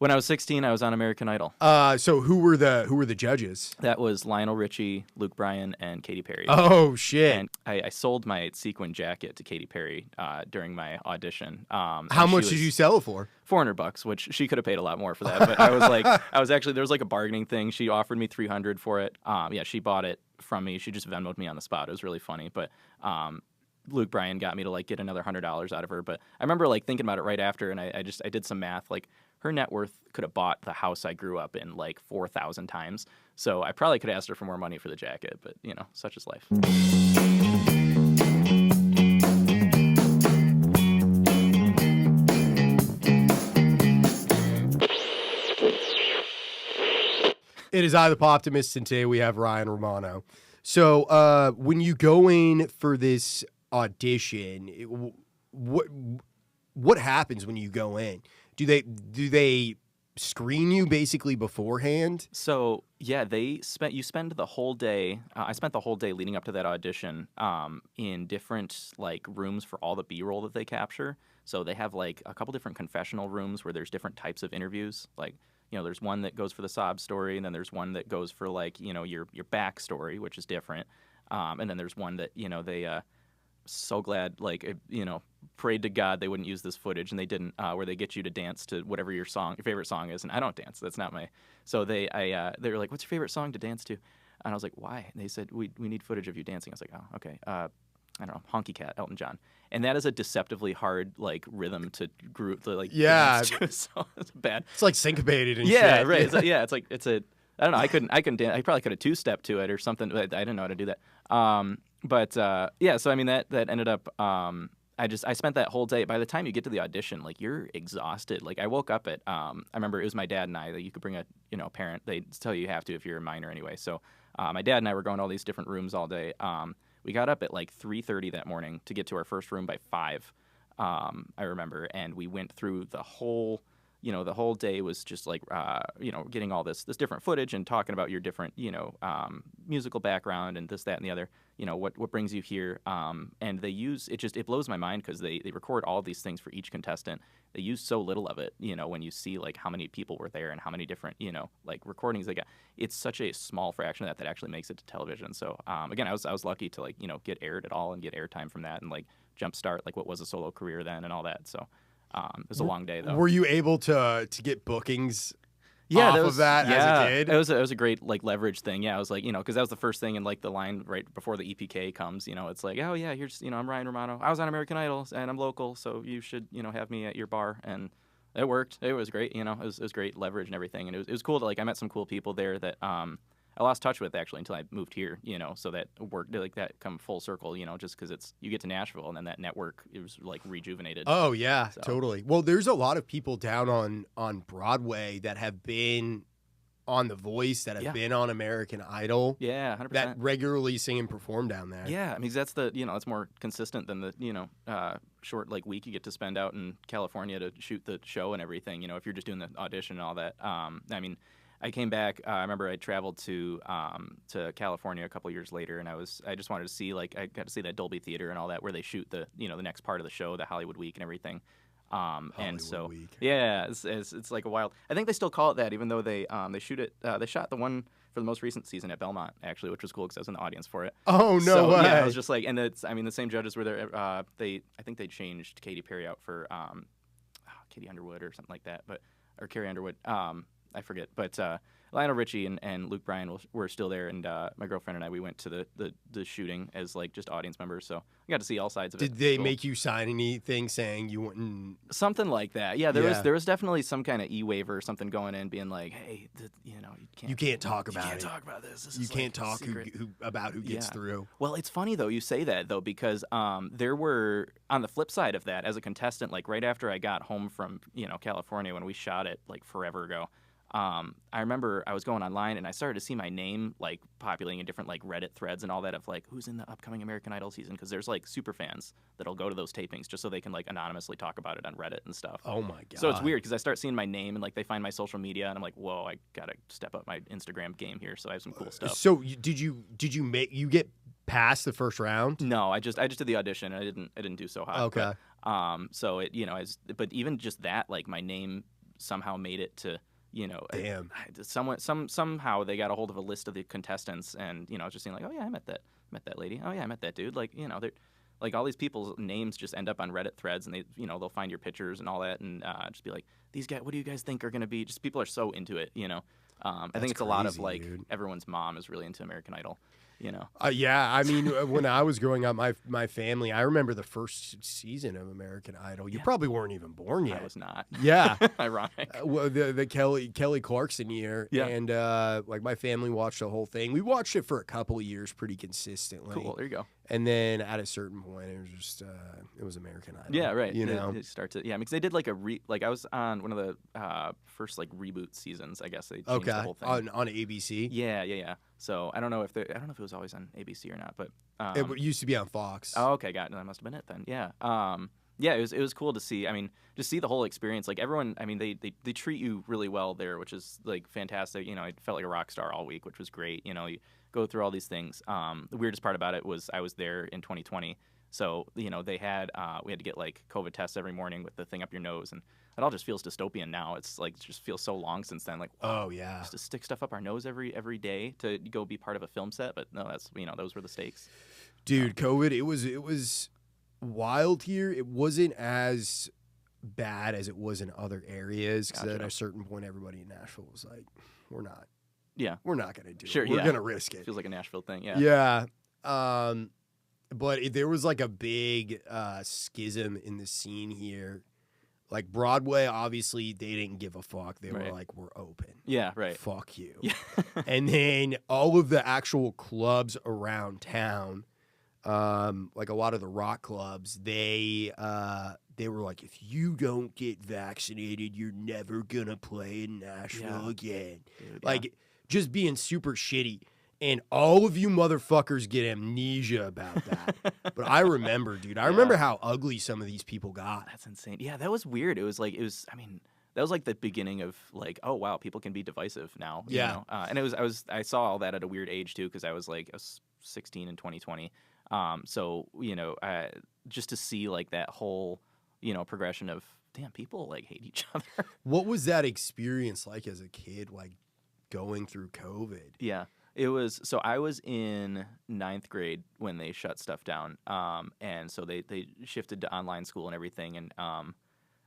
When I was 16, I was on American Idol. So who were the judges? That was Lionel Richie, Luke Bryan, and Katy Perry. Oh shit! And I sold my sequin jacket to Katy Perry during my audition. How much did you sell it for? $400, which she could have paid a lot more for that. But I was actually there was like a bargaining thing. She offered me $300 for it. Yeah, she bought it from me. She just Venmoed me on the spot. It was really funny, but. Luke Bryan got me to like get another $100 out of her, but I remember like thinking about it right after, and I did some math. Like her net worth could have bought the house I grew up in like 4,000 times. So I probably could have asked her for more money for the jacket, but you know, such is life. It is I, the Poptimist, and today we have Ryan Romano. So when you go in for this audition, what happens when you go in? Do they screen you basically beforehand? So yeah, you spend the whole day. I spent the whole day leading up to that audition in different like rooms for all the B-roll that they capture. So they have like a couple different confessional rooms where there's different types of interviews. Like, you know, there's one that goes for the sob story, and then there's one that goes for like, you know, your backstory, which is different. And then there's one that, you know, they so glad, like, you know, prayed to God they wouldn't use this footage, and they didn't, where they get you to dance to whatever your favorite song is. And I don't dance. That's not my. So they were like, "What's your favorite song to dance to?" And I was like, "Why?" And they said, "We need footage of you dancing." I was like, "Oh, okay." I don't know, Honky Cat, Elton John. And that is a deceptively hard like rhythm to group, like dance to, so it's bad. It's like syncopated and yeah, shit. Right. It's a I don't know. I couldn't dance. I probably could have two-step to it or something, but I didn't know how to do that. Yeah. So I mean that ended up. I spent that whole day. By the time you get to the audition, like you're exhausted. Like I woke up at. I remember it was my dad and I. That you could bring a parent. They tell you have to if you're a minor anyway. So my dad and I were going to all these different rooms all day. We got up at like 3:30 that morning to get to our first room by 5. I remember, and we went through the whole. The whole day was just like, getting all this different footage and talking about your different, musical background and this, that, and the other, what brings you here. And they use, it blows my mind because they record all these things for each contestant. They use so little of it, when you see like how many people were there and how many different, like recordings they got. It's such a small fraction of that actually makes it to television. So, again, I was lucky to like, get aired at all and get airtime from that and like jumpstart like what was a solo career then and all that. So. It was a long day though. Were you able to get bookings off of that as a kid? It was a great like leverage thing. Yeah, I was like, because that was the first thing in like the line right before the EPK comes. It's like, oh yeah, here's I'm Ryan Romano. I was on American Idol and I'm local, so you should have me at your bar, and it worked. It was great. It was great leverage and everything, and it was cool to like I met some cool people there that I lost touch with actually until I moved here, so that worked like that come full circle, just because you get to Nashville and then that network it was like rejuvenated. Oh yeah, so. Totally. Well, there's a lot of people down on Broadway that have been on The Voice, that have been on American Idol. Yeah, 100%. That regularly sing and perform down there. Yeah, I mean that's it's more consistent than the short like week you get to spend out in California to shoot the show and everything. If you're just doing the audition and all that. I mean. I came back. I remember I traveled to California a couple years later, and I just wanted to see I got to see that Dolby Theater and all that where they shoot the the next part of the show, the Hollywood Week and everything. And so Week. Yeah, it's like a wild. I think they still call it that, even though they shoot it. They shot the one for the most recent season at Belmont actually, which was cool because I was in the audience for it. Oh no way! Yeah, I was just like, and the same judges were there. I think they changed Katy Perry out for Katie Underwood or something like that, or Carrie Underwood. I forget, but Lionel Richie and Luke Bryan were still there, and my girlfriend and I, we went to the shooting as like just audience members, so I got to see all sides of it. Did they make you sign anything saying you wouldn't? Something like that, yeah. There was definitely some kind of e-waiver or something going in, being like, hey, you can't talk about it. You can't talk about this. You can't talk about who gets through. Well, it's funny though you say that though, because there were on the flip side of that as a contestant, like right after I got home from California when we shot it like forever ago. I remember I was going online and I started to see my name like populating in different like Reddit threads and all that of like who's in the upcoming American Idol season, because there's like super fans that'll go to those tapings just so they can like anonymously talk about it on Reddit and stuff. Oh my god! So it's weird because I start seeing my name and like they find my social media and I'm like, whoa, I gotta step up my Instagram game here. So I have some cool stuff. So did you get past the first round? No, I just did the audition and I didn't do so hot. Okay. But, so it but even just that, like my name somehow made it to, Damn. somehow they got a hold of a list of the contestants, and just seeing like, oh yeah, I met that lady. Oh yeah, I met that dude. Like, they're like all these people's names just end up on Reddit threads, and they, they'll find your pictures and all that, and just be like, these guys, what do you guys think are gonna be? Just people are so into it, I think it's a lot of like dude. Everyone's mom is really into American Idol. Yeah, I mean, when I was growing up, my family, I remember the first season of American Idol. You probably weren't even born yet. I was not. Yeah. Ironic. Well, the Kelly Clarkson year. Yeah. And like my family watched the whole thing. We watched it for a couple of years pretty consistently. Cool. There you go. And then at a certain point, it was just it was American Idol. Yeah, right. It starts it. Yeah, because they did like I was on one of the first like reboot seasons. I guess they changed the whole thing on ABC. Yeah. So I don't know if it was always on ABC or not, but It used to be on Fox. Oh, okay, got it. That must have been it then. Yeah. Yeah, it was cool to see. I mean, just see the whole experience. Like everyone, I mean, they treat you really well there, which is like fantastic. I felt like a rock star all week, which was great. You go through all these things. The weirdest part about it was I was there in 2020, so they had we had to get like COVID tests every morning with the thing up your nose, and it all just feels dystopian now. It's like it just feels so long since then. Like, wow, oh yeah, just to stick stuff up our nose every day to go be part of a film set. But no, that's those were the stakes. Dude, COVID, it was wild here. It wasn't as bad as it was in other areas because at a certain point, everybody in Nashville was like, "We're not going to do it. We're going to risk it." Feels like a Nashville thing, yeah. Yeah. But there was like a big schism in the scene here. Like Broadway, obviously, they didn't give a fuck. They were like, "We're open." Yeah, right. Fuck you. Yeah. And then all of the actual clubs around town, like a lot of the rock clubs, they were like, if you don't get vaccinated, you're never gonna play in Nashville again. Dude, like just being super shitty. And all of you motherfuckers get amnesia about that. But I remember, dude. I remember how ugly some of these people got. That's insane. Yeah, that was weird. I mean, that was like the beginning of like, oh wow, people can be divisive now. You know? And I saw all that at a weird age too, because I was 16 in 2020. So just to see like that whole progression of damn, people like hate each other. What was that experience like as a kid, like going through COVID? Yeah. It was, so I was in 9th grade when they shut stuff down, and so they shifted to online school and everything, and I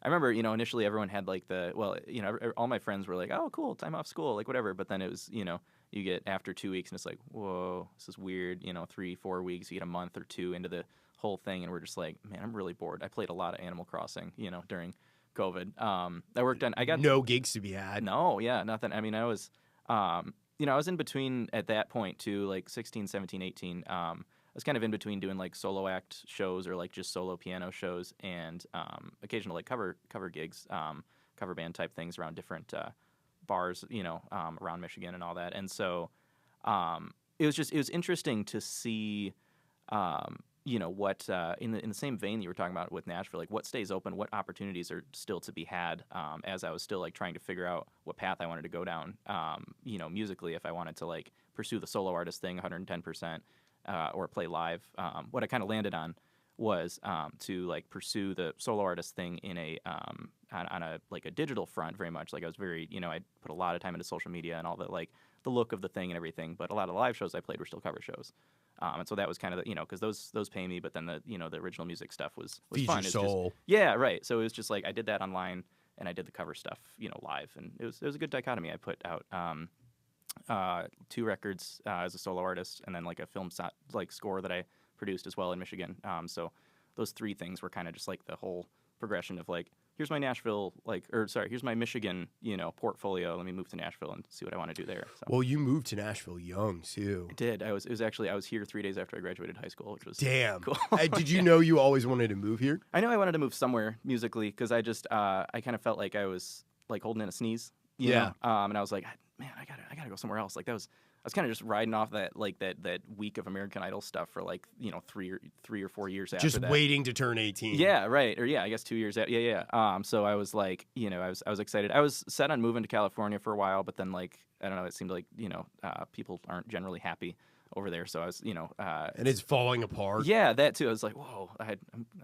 remember, initially everyone had like all my friends were like, oh, cool, time off school, like whatever, but then it was, you get after 2 weeks and it's like, whoa, this is weird, 3-4 weeks, you get a month or two into the whole thing, and we're just like, man, I'm really bored. I played a lot of Animal Crossing, during COVID. I got no gigs to be had. No, yeah, nothing. I mean, I was in between at that point too, like 16, 17, 18. I was kind of in between doing like solo act shows or like just solo piano shows and occasional like cover gigs, cover band type things around different bars, around Michigan and all that. And so it was interesting to see, what in the same vein that you were talking about with Nashville, like what stays open, what opportunities are still to be had, as I was still like trying to figure out what path I wanted to go down, musically, if I wanted to like pursue the solo artist thing 110%, or play live. What I kind of landed on was to like pursue the solo artist thing in a on a like a digital front very much. Like I was very, I put a lot of time into social media and all the like the look of the thing and everything, but a lot of the live shows I played were still cover shows. And so that was kind of because those pay me, but then the original music stuff was fun. Soul. Yeah, right. So it was just like I did that online and I did the cover stuff, live, and it was a good dichotomy. I put out 2 records as a solo artist, and then like a film score that I produced as well in Michigan. So those 3 things were kind of just like the whole progression of like, here's my Nashville, here's my Michigan, portfolio. Let me move to Nashville and see what I want to do there. So. Well, you moved to Nashville young too. I did. I was here 3 days after I graduated high school, which was damn cool. Did you know you always wanted to move here? I know I wanted to move somewhere musically because I just I kind of felt like I was like holding in a sneeze. You know? And I was like, man, I gotta go somewhere else. Like I was kind of just riding off that week of American Idol stuff for like 3 or 4 years after just that. Waiting to turn 18. Yeah, right. Or I guess 2 years out. Yeah. So I was like, I was excited. I was set on moving to California for a while, but then like I don't know, it seemed like people aren't generally happy over there. So I was, and it's falling apart. yeah, that too. I was like, whoa, I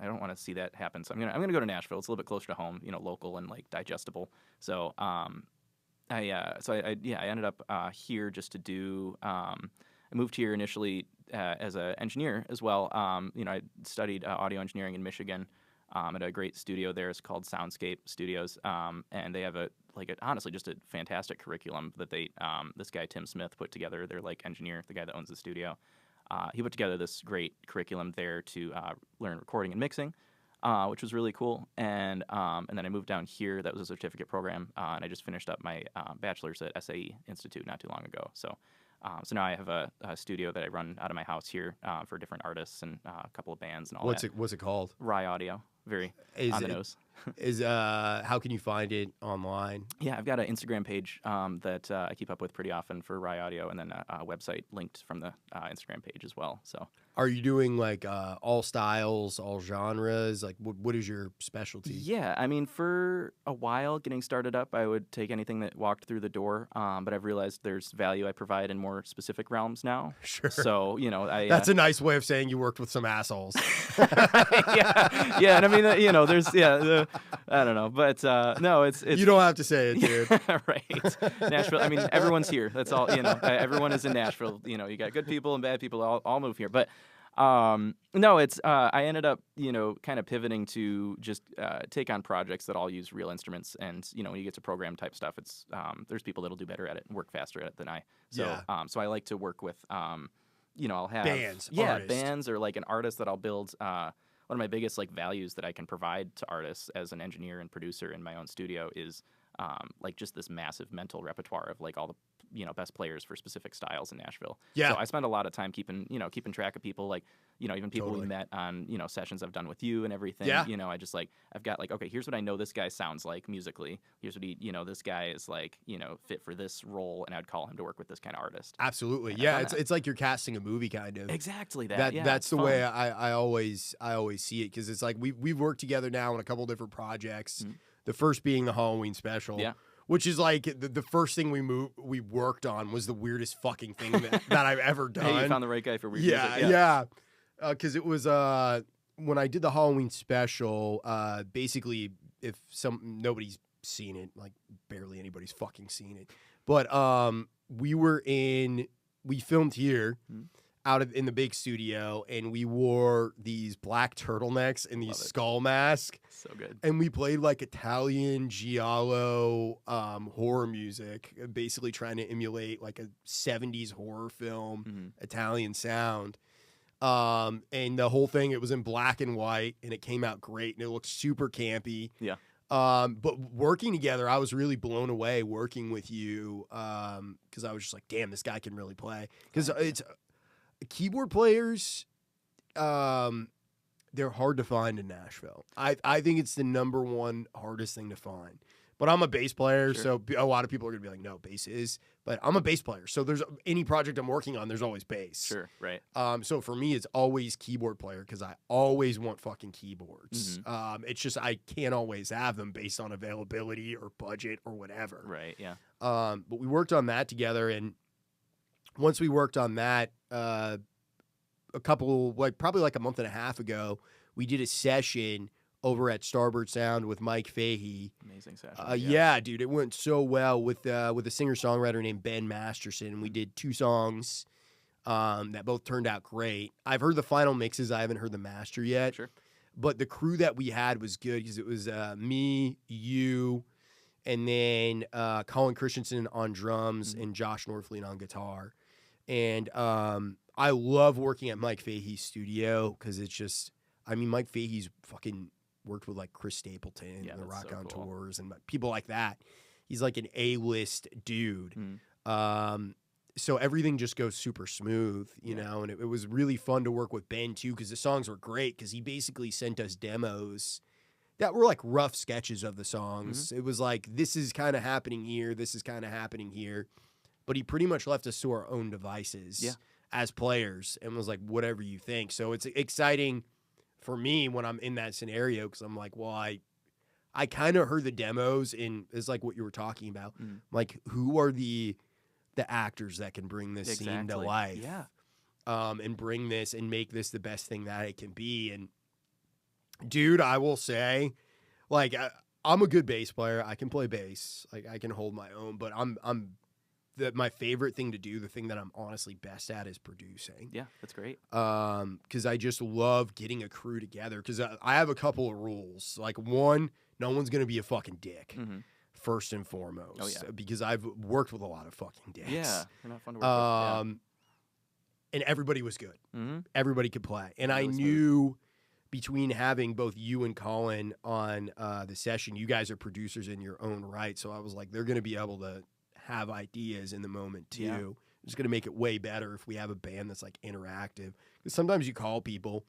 don't want to see that happen. So I'm gonna go to Nashville. It's a little bit closer to home, local and like digestible. So I ended up here just to do. I moved here initially as an engineer as well. I studied audio engineering in Michigan at a great studio there. It's called Soundscape Studios, and they have honestly just a fantastic curriculum that this guy Tim Smith put together. Their like engineer, the guy that owns the studio. He put together this great curriculum there to learn recording and mixing, which was really cool. And then I moved down here. That was a certificate program, and I just finished up my bachelor's at SAE Institute not too long ago. So now I have a studio that I run out of my house here for different artists and a couple of bands and all that. What's it called? RYAudio. Very on the nose. How can you find it online? Yeah, I've got an Instagram page that I keep up with pretty often for RYAudio, and then a website linked from the Instagram page as well. So, are you doing like all styles, all genres? Like, what is your specialty? Yeah, I mean, for a while getting started up, I would take anything that walked through the door. But I've realized there's value I provide in more specific realms now. Sure. So that's a nice way of saying you worked with some assholes. yeah, and I mean, there's I don't know, but no, it's you don't have to say it, dude. Right, Nashville. I mean, everyone's here. That's all. Everyone is in Nashville. You got good people and bad people. All move here, but. No, it's I ended up kind of pivoting to just take on projects that all use real instruments, and when you get to program type stuff, it's there's people that'll do better at it and work faster at it than I. So yeah. So I like to work with I'll have bands, bands or like an artist that I'll build. One of my biggest like values that I can provide to artists as an engineer and producer in my own studio is like just this massive mental repertoire of like all the best players for specific styles in Nashville. Yeah. So I spend a lot of time keeping track of people like even people we met on sessions I've done with you and everything. Yeah. I just like I've got like, okay, here's what I know this guy sounds like musically. Here's what he this guy is like fit for this role, and I'd call him to work with this kind of artist. Absolutely. Yeah, it's like you're casting a movie kind of. Exactly that. That's the way I always see it, because it's like we've worked together now on a couple different projects. Mm-hmm. The first being the Halloween special. Yeah. Which is like the first thing we worked on was the weirdest fucking thing that I've ever done. Hey, you found the right guy for weird music. Yeah. Because it was when I did the Halloween special. Basically, if nobody's seen it, like barely anybody's fucking seen it, but we filmed here. Mm-hmm. In the big studio, and we wore these black turtlenecks and these skull masks. So good. And we played like Italian giallo horror music, basically trying to emulate like a 70s horror film, Italian sound. And the whole thing, it was in black and white, and it came out great, and it looked super campy. Yeah. But working together, I was really blown away working with you, because I was just like, damn, this guy can really play. Because it's... keyboard players, they're hard to find in Nashville. I think it's the number one hardest thing to find. But I'm a bass player, so a lot of people are going to be like, no, bass is. But I'm a bass player, so there's any project I'm working on, there's always bass. Sure, right. So for me, it's always keyboard player, because I always want fucking keyboards. Mm-hmm. It's just I can't always have them based on availability or budget or whatever. Right, yeah. But we worked on that together, and once we worked on that, probably like a month and a half ago, we did a session over at Starbird Sound with Mike Fahey. Amazing session. Yeah, dude, it went so well with a singer-songwriter named Ben Masterson, and we did 2 songs that both turned out great. I've heard the final mixes. I haven't heard the master yet. Sure. But the crew that we had was good, because it was me, you, and then Colin Christensen on drums and Josh Norfleet on guitar. And I love working at Mike Fahey's studio, because it's just, I mean, Mike Fahey's fucking worked with like Chris Stapleton and the Rock on Tours and people like that. He's like an A-list dude. So everything just goes super smooth, you know, and it was really fun to work with Ben too, because the songs were great, because he basically sent us demos that were like rough sketches of the songs. It was like, this is kind of happening here, this is kind of happening here. But he pretty much left us to our own devices as players, and was like, whatever you think. So it's exciting for me when I'm in that scenario, because I'm like, well, I kind of heard the demos, and it's like what you were talking about. Like, who are the actors that can bring this scene to life? Yeah. and bring this and make this the best thing that it can be. And dude, I will say, like, I'm a good bass player. I can play bass. Like, I can hold my own, but my favorite thing to do, the thing that I'm honestly best at, is producing. Yeah, that's great. Because I just love getting a crew together. Because I have a couple of rules. Like, one, no one's gonna be a fucking dick. Mm-hmm. First and foremost. Oh, yeah. Because I've worked with a lot of fucking dicks. Yeah, they're not fun to work with. Yeah. And everybody was good. Mm-hmm. Everybody could play. And I Really knew between having both you and Colin on the session, you guys are producers in your own right. So I was like, they're going to be able to have ideas in the moment too. Yeah. It's going to make it way better if we have a band that's like interactive. Because sometimes you call people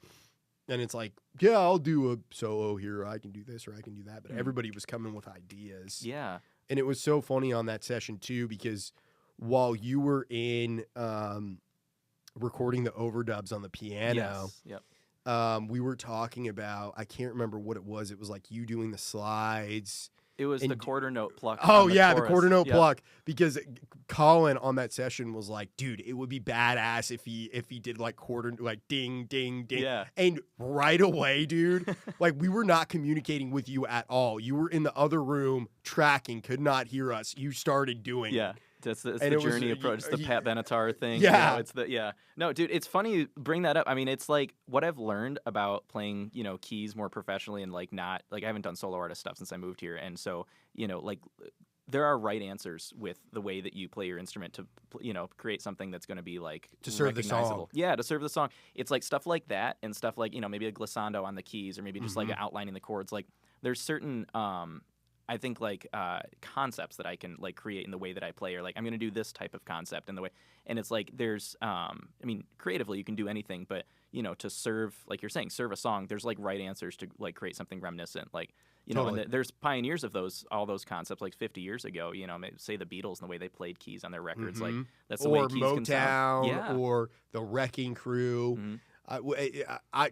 and it's like, yeah, I'll do a solo here. I can do this or I can do that. But everybody was coming with ideas. Yeah. And it was so funny on that session too, because while you were in recording the overdubs on the piano, Yes. Yep. we were talking about, I can't remember what it was. It was like you doing the slides. It was the quarter note pluck. Oh, on the yeah, chorus. the quarter note Yep. pluck. Because Colin on that session was like, dude, it would be badass if he did like quarter, like ding, ding, ding. Yeah. And right away, dude, like we were not communicating with you at all. You were in the other room tracking, could not hear us. You started doing Yeah. it. It's the And it was- journey approach. It's the Pat Benatar thing. Yeah. You know, it's no, dude, it's funny you bring that up. I mean, it's like what I've learned about playing, keys more professionally and like not like I haven't done solo artist stuff since I moved here. And so, like there are right answers with the way that you play your instrument to, create something that's going to be like To serve the recognizable. song. Yeah, to serve the song. It's like stuff like that and stuff like, maybe a glissando on the keys or maybe just Mm-hmm. like outlining the chords. Like there's certain, I think like concepts that I can like create in the way that I play, or like I'm going to do this type of concept in the way, and it's like there's, I mean, creatively you can do anything, but to serve, like you're saying, serve a song. There's like right answers to like create something reminiscent, like Totally. and there's pioneers of all those concepts like 50 years ago. Say the Beatles and the way they played keys on their records, like that's the way Or keys can sound. Motown, Yeah. or the Wrecking Crew. Mhm.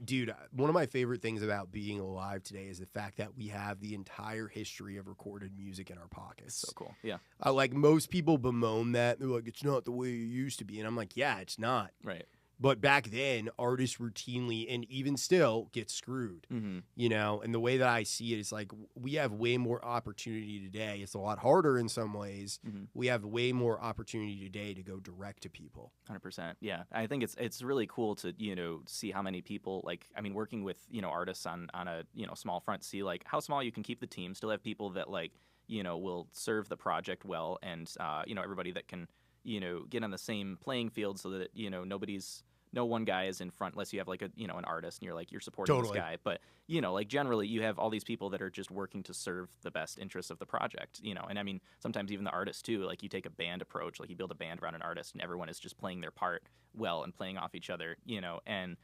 Dude, one of my favorite things about being alive today is the fact that we have the entire history of recorded music in our pockets. So cool. Yeah. Like most people bemoan that. They're like, it's not the way it used to be. And I'm like, yeah, it's not. Right. But back then, artists routinely and even still get screwed, Mm-hmm. And the way that I see it is like we have way more opportunity today. It's a lot harder in some ways. Mm-hmm. We have way more opportunity today to go direct to people. 100%. Yeah. I think it's really cool to, see how many people, like, I mean, working with, artists on a, small front, see like how small you can keep the team, still have people that like, will serve the project well. And, everybody that can, get on the same playing field so that, no one guy is in front unless you have like a, an artist and you're supporting Totally. this guy. But, like generally you have all these people that are just working to serve the best interests of the project, and I mean, sometimes even the artist too, like you take a band approach, like you build a band around an artist and everyone is just playing their part well and playing off each other, and,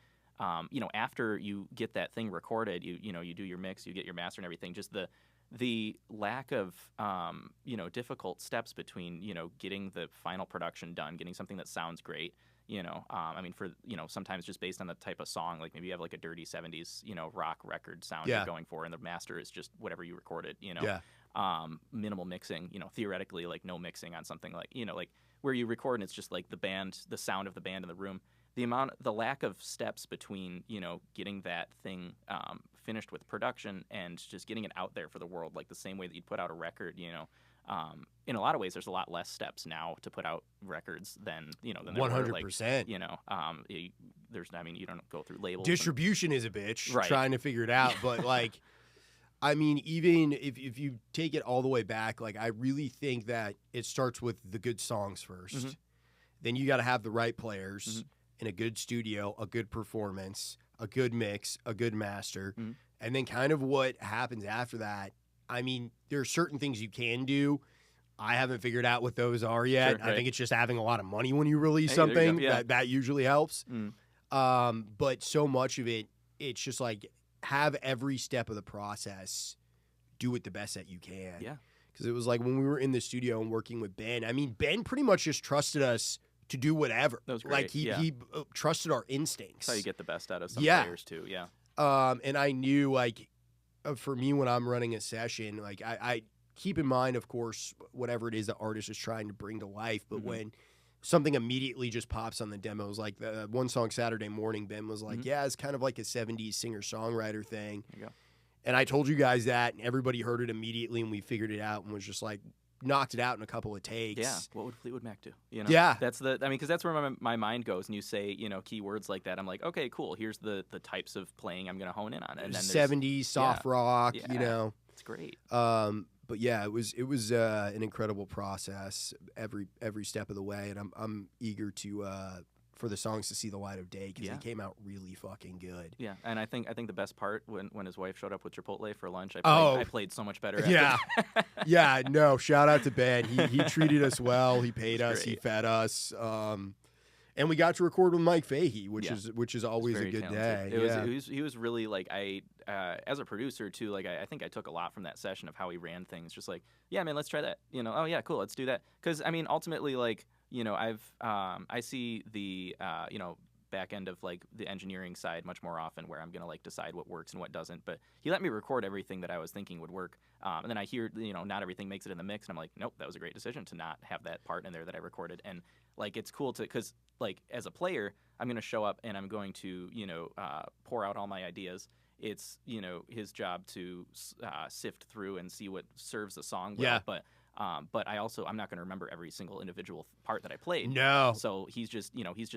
after you get that thing recorded, you do your mix, you get your master and everything, just the lack of, difficult steps between, getting the final production done, getting something that sounds great, I mean, for, sometimes just based on the type of song, like maybe you have like a dirty 70s, rock record sound Yeah. you're going for, and the master is just whatever you recorded, Yeah. Minimal mixing, theoretically, like no mixing on something like, like where you record and it's just like the sound of the band in the room. The lack of steps between, getting that thing finished with production and just getting it out there for the world, like the same way that you'd put out a record, in a lot of ways, there's a lot less steps now to put out records than there were. 100%. You don't go through labels. Distribution is a bitch, Right. trying to figure it out. But like, I mean, even if you take it all the way back, like I really think that it starts with the good songs 1st. Mhm. Then you got to have the right players Mhm. in a good studio, a good performance, a good mix, a good master, Mhm. and then kind of what happens after that. I mean, there are certain things you can do. I haven't figured out what those are yet. Sure, I right. think it's just having a lot of money when you release Hey, there you go, something. yeah. That usually helps. Mm. But so much of it, it's just like have every step of the process, do it the best that you can. Yeah. Because it was like when we were in the studio and working with Ben, I mean, Ben pretty much just trusted us to do whatever. That was great, Like he trusted our instincts. That's how you get the best out of some Yeah. players too. Yeah. And I knew like for me when I'm running a session, like I keep in mind, of course, whatever it is the artist is trying to bring to life. But Mhm. when something immediately just pops on the demos. Like the one song Saturday Morning, Ben was like, yeah, it's kind of like a 70s singer-songwriter thing. There you go. And I told you guys that, and everybody heard it immediately, and we figured it out and was just like, knocked it out in a couple of takes. Yeah, what would Fleetwood Mac do? You know? Yeah. Because that's where my mind goes, and you say, keywords like that. I'm like, okay, cool. Here's the types of playing I'm going to hone in on. And then 70s, soft rock, It's great. But yeah, it was an incredible process every step of the way, and I'm eager to for the songs to see the light of day because they came out really fucking good. Yeah, and I think the best part when his wife showed up with Chipotle for lunch, I played so much better. Yeah, yeah. No, shout out to Ben. He treated us well. He paid us. Great. He fed us. And we got to record with Mike Fahey, which is always a good talented. day. He was really like as a producer too. Like I think I took a lot from that session of how he ran things. Just like, yeah, man, let's try that. Oh yeah, cool, let's do that. Because I mean, ultimately, like I see the back end of like the engineering side much more often, where I'm gonna like decide what works and what doesn't. But he let me record everything that I was thinking would work, and then I hear not everything makes it in the mix, and I'm like, nope, that was a great decision to not have that part in there that I recorded. And like it's cool because like as a player, I'm gonna show up and I'm going to pour out all my ideas. It's his job to sift through and see what serves the song well. Yeah. But I'm not going to remember every single individual part that I played. No. So he's just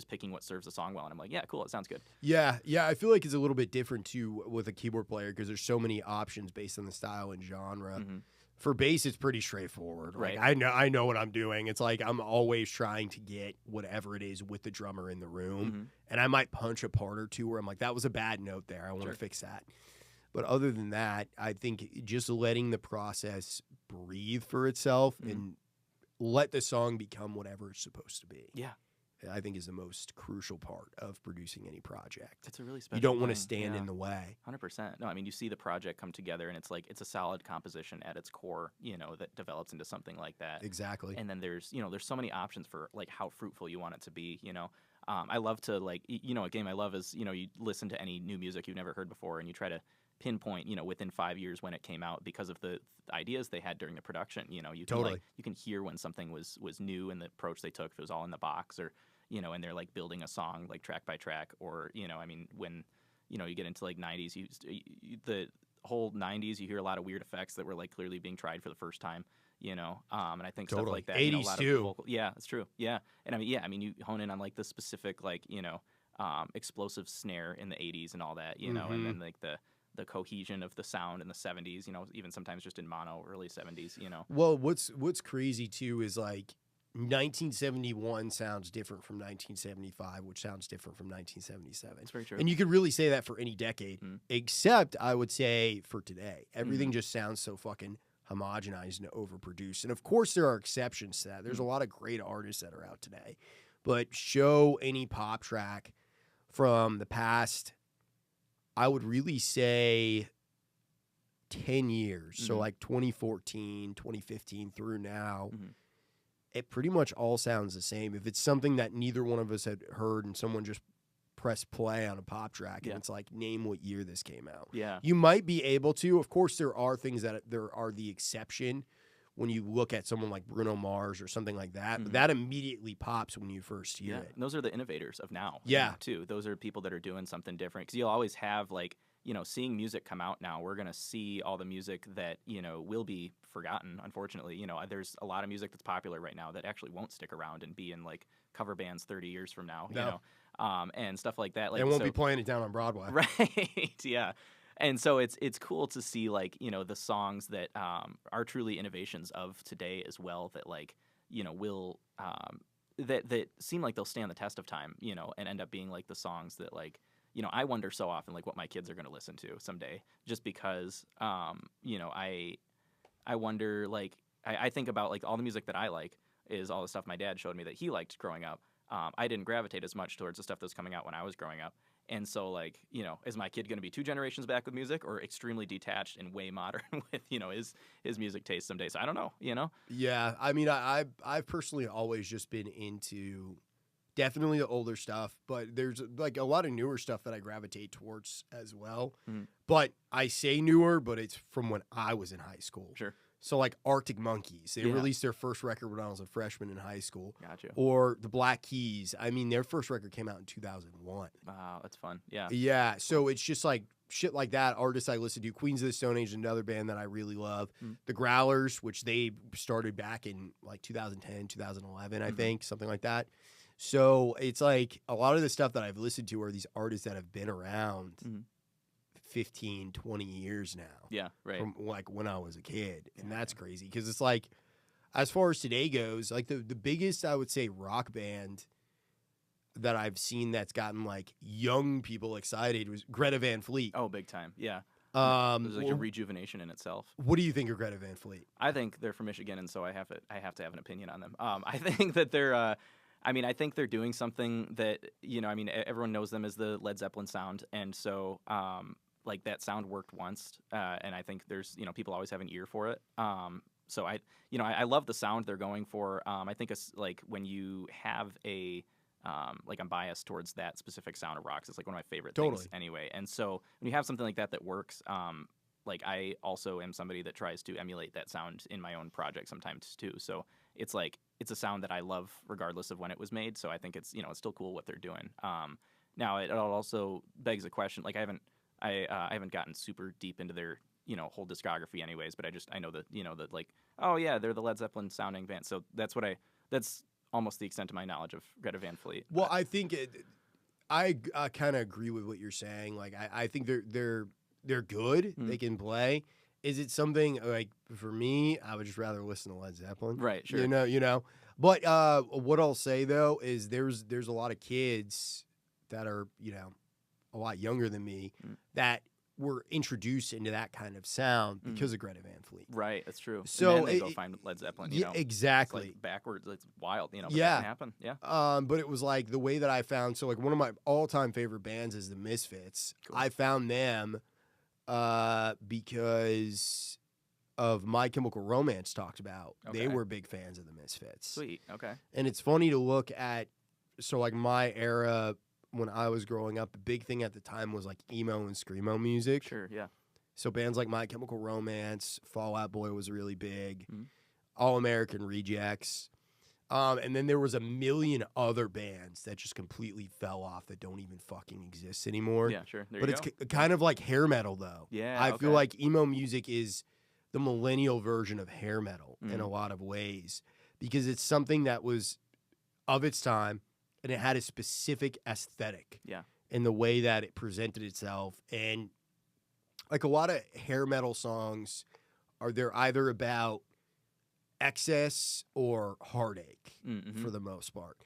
picking what serves the song well, and I'm like, yeah, cool, it sounds good. Yeah. I feel like it's a little bit different too with a keyboard player because there's so many options based on the style and genre. Mm-hmm. For bass, it's pretty straightforward. Right. Like, I know what I'm doing. It's like I'm always trying to get whatever it is with the drummer in the room, and I might punch a part or two where I'm like, that was a bad note there. I want to fix that. But other than that, I think just letting the process breathe for itself and let the song become whatever it's supposed to be. Yeah. I think is the most crucial part of producing any project. It's a really special You don't want to stand in the way. 100%. No, I mean, you see the project come together, and it's like it's a solid composition at its core, that develops into something like that. Exactly. And then there's so many options for like how fruitful you want it to be, I love to like, a game I love is, you listen to any new music you've never heard before, and you try to pinpoint, within 5 years when it came out because of the ideas they had during the production. You can you can hear when something was new and the approach they took, if it was all in the box or, and they're like building a song like track by track, or, I mean, when, you get into like 90s, the whole 90s, you hear a lot of weird effects that were like clearly being tried for the first time, and I think stuff like that. 80s a lot too. Of vocal, yeah, it's true. Yeah. And I mean, you hone in on like the specific, like, explosive snare in the 80s and all that, and then like the cohesion of the sound in the 70s, even sometimes just in mono, early 70s, Well, what's crazy too is like 1971 sounds different from 1975, which sounds different from 1977. It's very true. And you could really say that for any decade, except I would say for today. Everything just sounds so fucking homogenized and overproduced. And of course there are exceptions to that. There's a lot of great artists that are out today. But show any pop track from the past, I would really say 10 years. So like 2014, 2015 through now, it pretty much all sounds the same. If it's something that neither one of us had heard and someone just pressed play on a pop track and it's like, name what year this came out. Yeah. You might be able to. Of course, there are things that there are the exception when you look at someone like Bruno Mars or something like that. But that immediately pops when you first hear it. And those are the innovators of now. Yeah. Too. Those are people that are doing something different. Because you'll always have like, seeing music come out now, we're going to see all the music that, will be forgotten, unfortunately. There's a lot of music that's popular right now that actually won't stick around and be in like cover bands 30 years from now, and stuff like that. Like, they won't be playing it down on Broadway. Right. Yeah. And so it's cool to see like, the songs that are truly innovations of today as well that like, will that seem like they'll stand the test of time, and end up being like the songs that like, I wonder so often like what my kids are going to listen to someday, just because, I wonder like I think about like all the music that I like is all the stuff my dad showed me that he liked growing up. I didn't gravitate as much towards the stuff that was coming out when I was growing up. And so, like, is my kid going to be 2 generations back with music or extremely detached and way modern with, his music taste someday? So I don't know, Yeah, I mean, I've personally always just been into definitely the older stuff, but there's like a lot of newer stuff that I gravitate towards as well. But I say newer, but it's from when I was in high school. Sure. So like Arctic Monkeys, they Yeah. released their first record when I was a freshman in high school. Gotcha. Or the Black Keys. I mean, their first record came out in 2001. Wow, that's fun. Yeah. Yeah, so it's just like shit like that. Artists I listen to. Queens of the Stone Age, another band that I really love. The Growlers, which they started back in like 2010, 2011, I think, something like that. So it's like a lot of the stuff that I've listened to are these artists that have been around 15, 20 years now. Yeah, right. From like when I was a kid. And that's crazy because it's like, as far as today goes, like the biggest, I would say, rock band that I've seen that's gotten like young people excited was Greta Van Fleet. Oh, big time. Yeah. There's like a rejuvenation in itself. What do you think of Greta Van Fleet? I think they're from Michigan, and so I have to have an opinion on them. I think that they're. I think they're doing something that everyone knows them as the Led Zeppelin sound, and so like that sound worked once, and I think there's people always have an ear for it. So I love the sound they're going for. I think it's like when you have a like I'm biased towards that specific sound of rocks. It's like one of my favorite things anyway. And so when you have something like that works, like I also am somebody that tries to emulate that sound in my own project sometimes too. So it's like it's a sound that I love regardless of when it was made. So I think it's it's still cool what they're doing. Now it also begs the question. Like I haven't gotten super deep into their whole discography anyways. But I know that that like oh yeah they're the Led Zeppelin sounding band. So that's almost the extent of my knowledge of Greta Van Fleet. Well, I think I kind of agree with what you're saying. Like I think they're good. They can play. Is it something like for me? I would just rather listen to Led Zeppelin. Right. Sure. You know. But what I'll say though is there's a lot of kids that are a lot younger than me that were introduced into that kind of sound because of Greta Van Fleet. Right, that's true. So and then they go find Led Zeppelin. Yeah, exactly. It's like backwards. It's wild. But yeah, that can happen. Yeah. But it was like the way that I found. So like one of my all-time favorite bands is the Misfits. Cool. I found them because of My Chemical Romance talked about. Okay. They were big fans of the Misfits. Sweet. Okay. And it's funny to look at. So like my era. When I was growing up, the big thing at the time was like emo and screamo music. Sure, yeah. So bands like My Chemical Romance, Fall Out Boy was really big, All American Rejects. And then there was a million other bands that just completely fell off that don't even fucking exist anymore. Yeah, sure. But it's kind of like hair metal, though. Yeah, I feel like emo music is the millennial version of hair metal in a lot of ways because it's something that was of its time. And it had a specific aesthetic in the way that it presented itself. And like a lot of hair metal songs they're either about excess or heartache for the most part.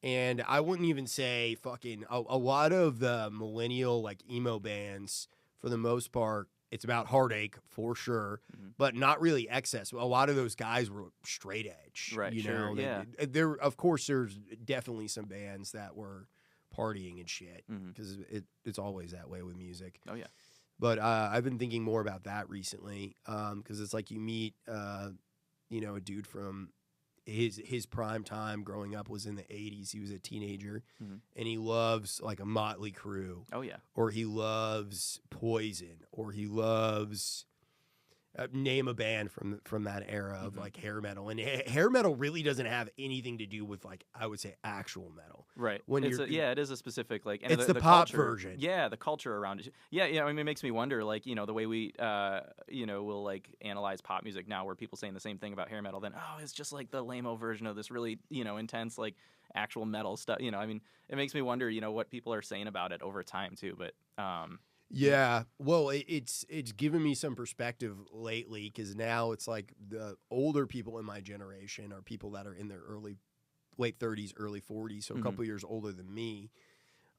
And I wouldn't even say fucking a lot of the millennial like emo bands for the most part, it's about heartache for sure, but not really excess. A lot of those guys were straight edge, right? Yeah. There, of course, there's definitely some bands that were partying and shit because it's always that way with music. Oh yeah. But I've been thinking more about that recently because it's like you meet, a dude from his prime time growing up was in the 80s. He was a teenager, and he loves like a Motley Crue. Oh, yeah. Or he loves Poison, or he loves name a band from that era of like hair metal. And hair metal really doesn't have anything to do with like I would say actual metal. Right. It is a specific like. And it's the pop culture, version. Yeah, the culture around it. Yeah. I mean, it makes me wonder like the way we we'll like analyze pop music now, where people saying the same thing about hair metal. Then it's just like the lame-o version of this really intense like actual metal stuff. I mean, it makes me wonder what people are saying about it over time too. But yeah, well, it's given me some perspective lately because now it's like the older people in my generation are people that are in their late 30s, early 40s, so a couple years older than me,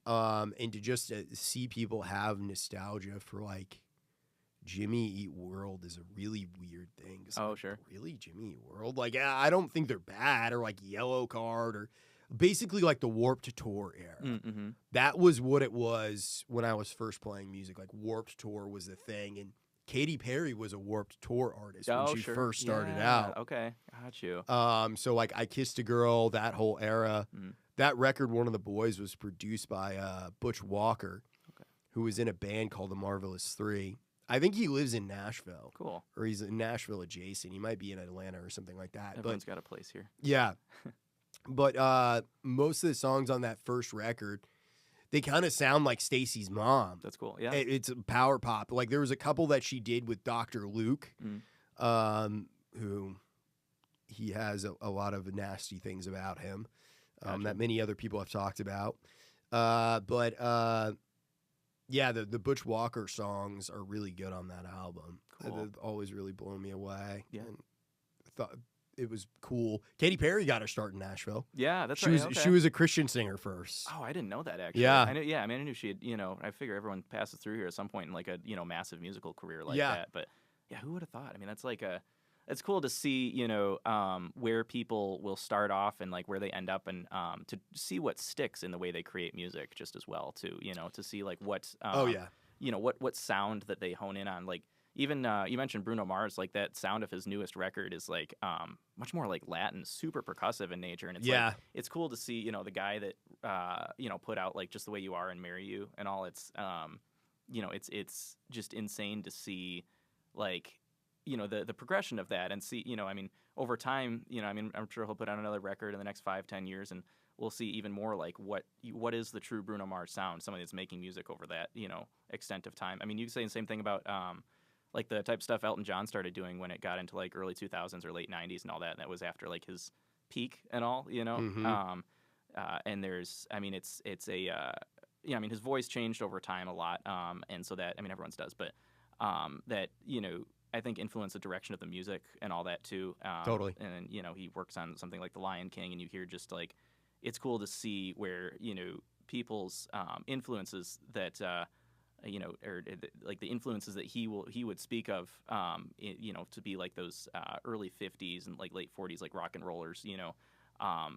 and to just see people have nostalgia for like Jimmy Eat World is a really weird thing. Oh, like, sure. Really, Jimmy Eat World? Like, I don't think they're bad, or like Yellow Card, or basically like the Warped Tour era. That was what it was when I was first playing music. Like Warped Tour was the thing, and Katy Perry was a Warped Tour artist when she first started out. Okay, got you. So like I Kissed a Girl, that whole era. That record, One of the Boys, was produced by Butch Walker, who was in a band called The Marvelous Three. I think he lives in Nashville. Cool. Or he's in Nashville adjacent. He might be in Atlanta or something like that. Everyone's got a place here. Yeah. But most of the songs on that first record, they kind of sound like Stacy's mom. That's cool. Yeah. It's power pop. Like there was a couple that she did with Dr. Luke, who he has a lot of nasty things about him that many other people have talked about. Yeah, the Butch Walker songs are really good on that album. Cool. They've always really blown me away. Yeah. And I thought it was cool. Katy Perry got her start in Nashville. Yeah, that's she right. was she was a Christian singer first. Oh, I didn't know that actually. Yeah. I knew, I mean, I knew she had, I figure everyone passes through here at some point in like a, massive musical career like that. But yeah, who would have thought? I mean, that's like it's cool to see, where people will start off and like where they end up and to see what sticks in the way they create music just as well too, to see like what, what sound that they hone in on. Like even you mentioned Bruno Mars, like that sound of his newest record is like much more like Latin, super percussive in nature. And it's like, it's cool to see, the guy that, put out like Just the Way You Are and Marry You and all. It's, it's just insane to see like, the progression of that and see, I mean, over time, I'm sure he'll put out another record in the next 5-10 years and we'll see even more like what is the true Bruno Mars sound, somebody that's making music over that, extent of time. I mean, you can say the same thing about, like the type of stuff Elton John started doing when it got into like early 2000s or late 90s and all that. And that was after like his peak and all, Mm-hmm. And there's, I mean, it's a, I mean, his voice changed over time a lot. And so that, I mean, everyone's does, but that, I think influenced the direction of the music and all that too. Totally. And then, he works on something like The Lion King and you hear just like, it's cool to see where, people's influences that, or like the influences that he would speak of, to be like those early 50s and like late 40s, like rock and rollers,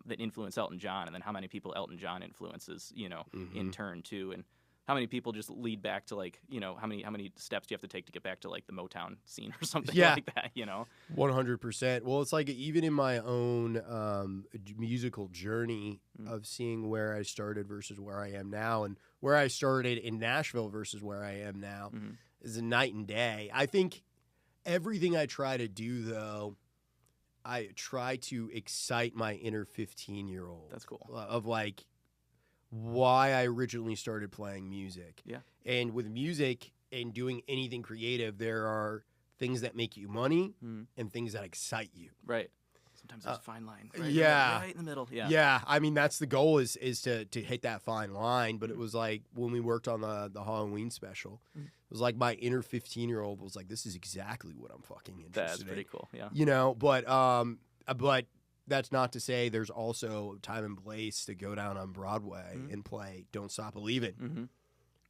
that influence Elton John, and then how many people Elton John influences, in turn too, and how many people just lead back to like, how many steps do you have to take to get back to like the Motown scene or something like that, 100%. Well, it's like even in my own musical journey of seeing where I started versus where I am now, and where I started in Nashville versus where I am now is a night and day. I think everything I try to do, though, I try to excite my inner 15-year-old. That's cool. Of like why I originally started playing music. Yeah. And with music and doing anything creative, there are things that make you money and things that excite you. Right. Sometimes there's a fine line. Right? Right in the middle. Yeah. Yeah. I mean, that's the goal is to hit that fine line. But it was like when we worked on the Halloween special, it was like my inner 15-year-old was like, this is exactly what I'm fucking interested in. That's pretty cool. Yeah. But that's not to say there's also time and place to go down on Broadway and play Don't Stop Believin',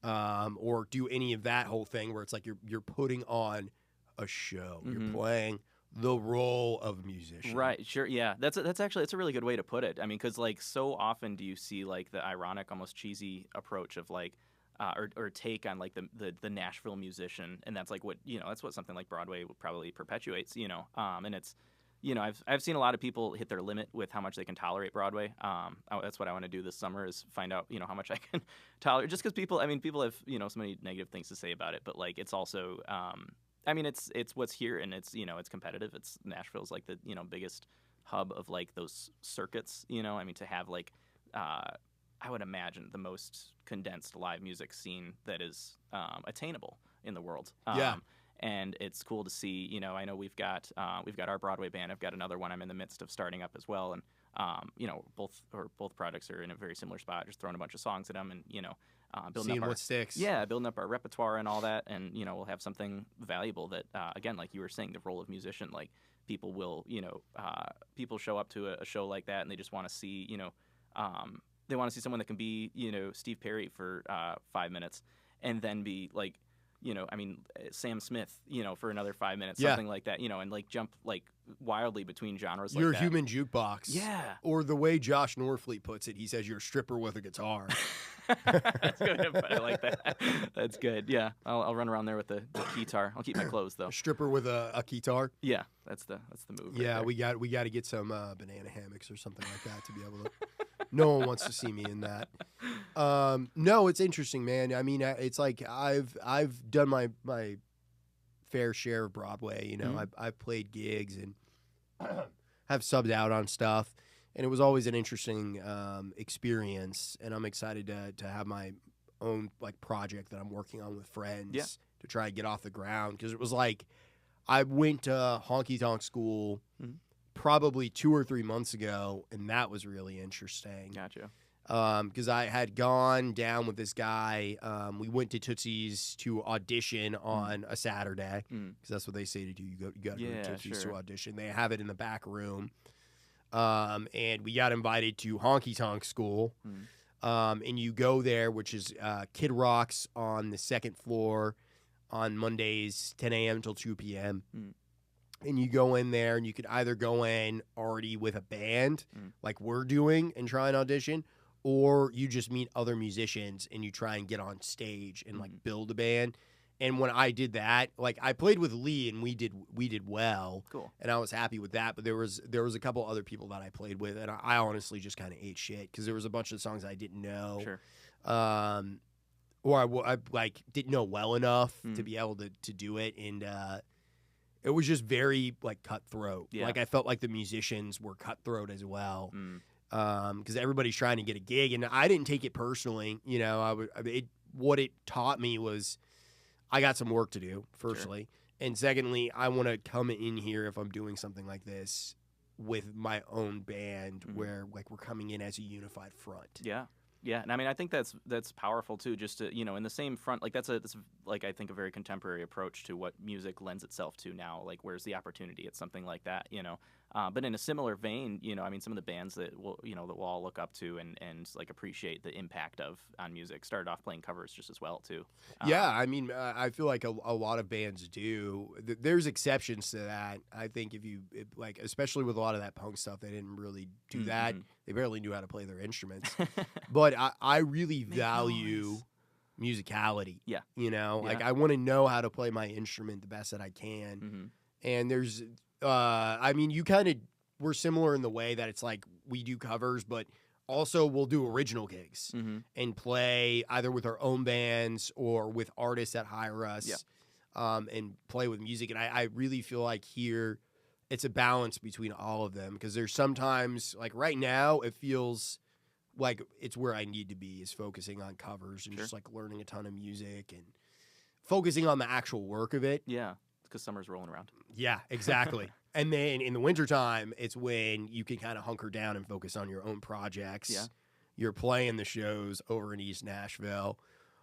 or do any of that whole thing where it's like you're putting on a show. You're playing the role of a musician. Right. Sure. Yeah. That's actually, it's a really good way to put it. I mean, because like so often do you see like the ironic, almost cheesy approach of like, or take on like the Nashville musician, and that's like what that's what something like Broadway probably perpetuates. And it's. I've seen a lot of people hit their limit with how much they can tolerate Broadway. That's what I want to do this summer is find out, how much I can tolerate. Just because people have, so many negative things to say about it. But like, it's also, it's what's here, and it's, it's competitive. It's Nashville's like the, biggest hub of like those circuits. To have like, I would imagine the most condensed live music scene that is attainable in the world. And it's cool to see, I know we've got our Broadway band. I've got another one I'm in the midst of starting up as well. And, both projects are in a very similar spot, just throwing a bunch of songs at them and, building seeing up what sticks. Yeah, building up our repertoire and all that. And, we'll have something valuable that, again, like you were saying, the role of musician, like people will, people show up to a show like that and they just want to see, they want to see someone that can be, Steve Perry for 5 minutes and then be like, Sam Smith, for another 5 minutes, something like that, and like jump like wildly between genres like that. You're a human jukebox. Yeah. Or the way Josh Norfleet puts it, he says you're a stripper with a guitar. That's good. But I like that. That's good. Yeah. I'll run around there with the guitar. I'll keep my clothes though. A stripper with a guitar. Yeah. That's the move. Yeah. Right we got to get some banana hammocks or something like that to be able to. No one wants to see me in that. No, it's interesting, man. I mean, it's like I've done my fair share of Broadway. You know, I've played gigs and have subbed out on stuff, and it was always an interesting experience. And I'm excited to have my own like project that I'm working on with friends to try and get off the ground, because it was like I went to honky tonk school probably 2 or 3 months ago, and that was really interesting. Gotcha. Because I had gone down with this guy. We went to Tootsie's to audition on a Saturday, because that's what they say to do. You got to go to Tootsie's to audition. They have it in the back room. And we got invited to honky tonk school. And you go there, which is Kid Rock's on the second floor on Mondays, 10 a.m. until 2 p.m. And you go in there, and you could either go in already with a band, like we're doing, and try and audition, or you just meet other musicians and you try and get on stage and like build a band. And when I did that, like I played with Lee and we did well. Cool. And I was happy with that. But there was a couple other people that I played with, and I honestly just kind of ate shit, because there was a bunch of songs I didn't know. Sure. Or I like didn't know well enough to be able to do it, and it was just very like cutthroat. Yeah. Like I felt like the musicians were cutthroat as well, because everybody's trying to get a gig, and I didn't take it personally. You know, what it taught me was I got some work to do, firstly, and secondly, I want to come in here if I'm doing something like this with my own band, where like we're coming in as a unified front. Yeah. Yeah, and I mean, I think that's powerful too. Just to, in the same front, like that's like I think a very contemporary approach to what music lends itself to now. Like, where's the opportunity at something like that? But in a similar vein, I mean, some of the bands that we'll all look up to and like appreciate the impact of on music started off playing covers just as well too. Yeah, I mean, I feel like a lot of bands do. There's exceptions to that. I think like, especially with a lot of that punk stuff, they didn't really do that. They barely knew how to play their instruments. But I really value musicality. Yeah. Like I want to know how to play my instrument the best that I can. And there's, I mean, we're similar in the way that it's like we do covers, but also we'll do original gigs and play either with our own bands or with artists that hire us and play with music. And I really feel like here it's a balance between all of them, because there's sometimes, like right now, it feels like it's where I need to be, is focusing on covers and just like learning a ton of music and focusing on the actual work of it. Yeah, because summer's rolling around. Yeah, exactly. And then in the wintertime, it's when you can kind of hunker down and focus on your own projects. Yeah. You're playing the shows over in East Nashville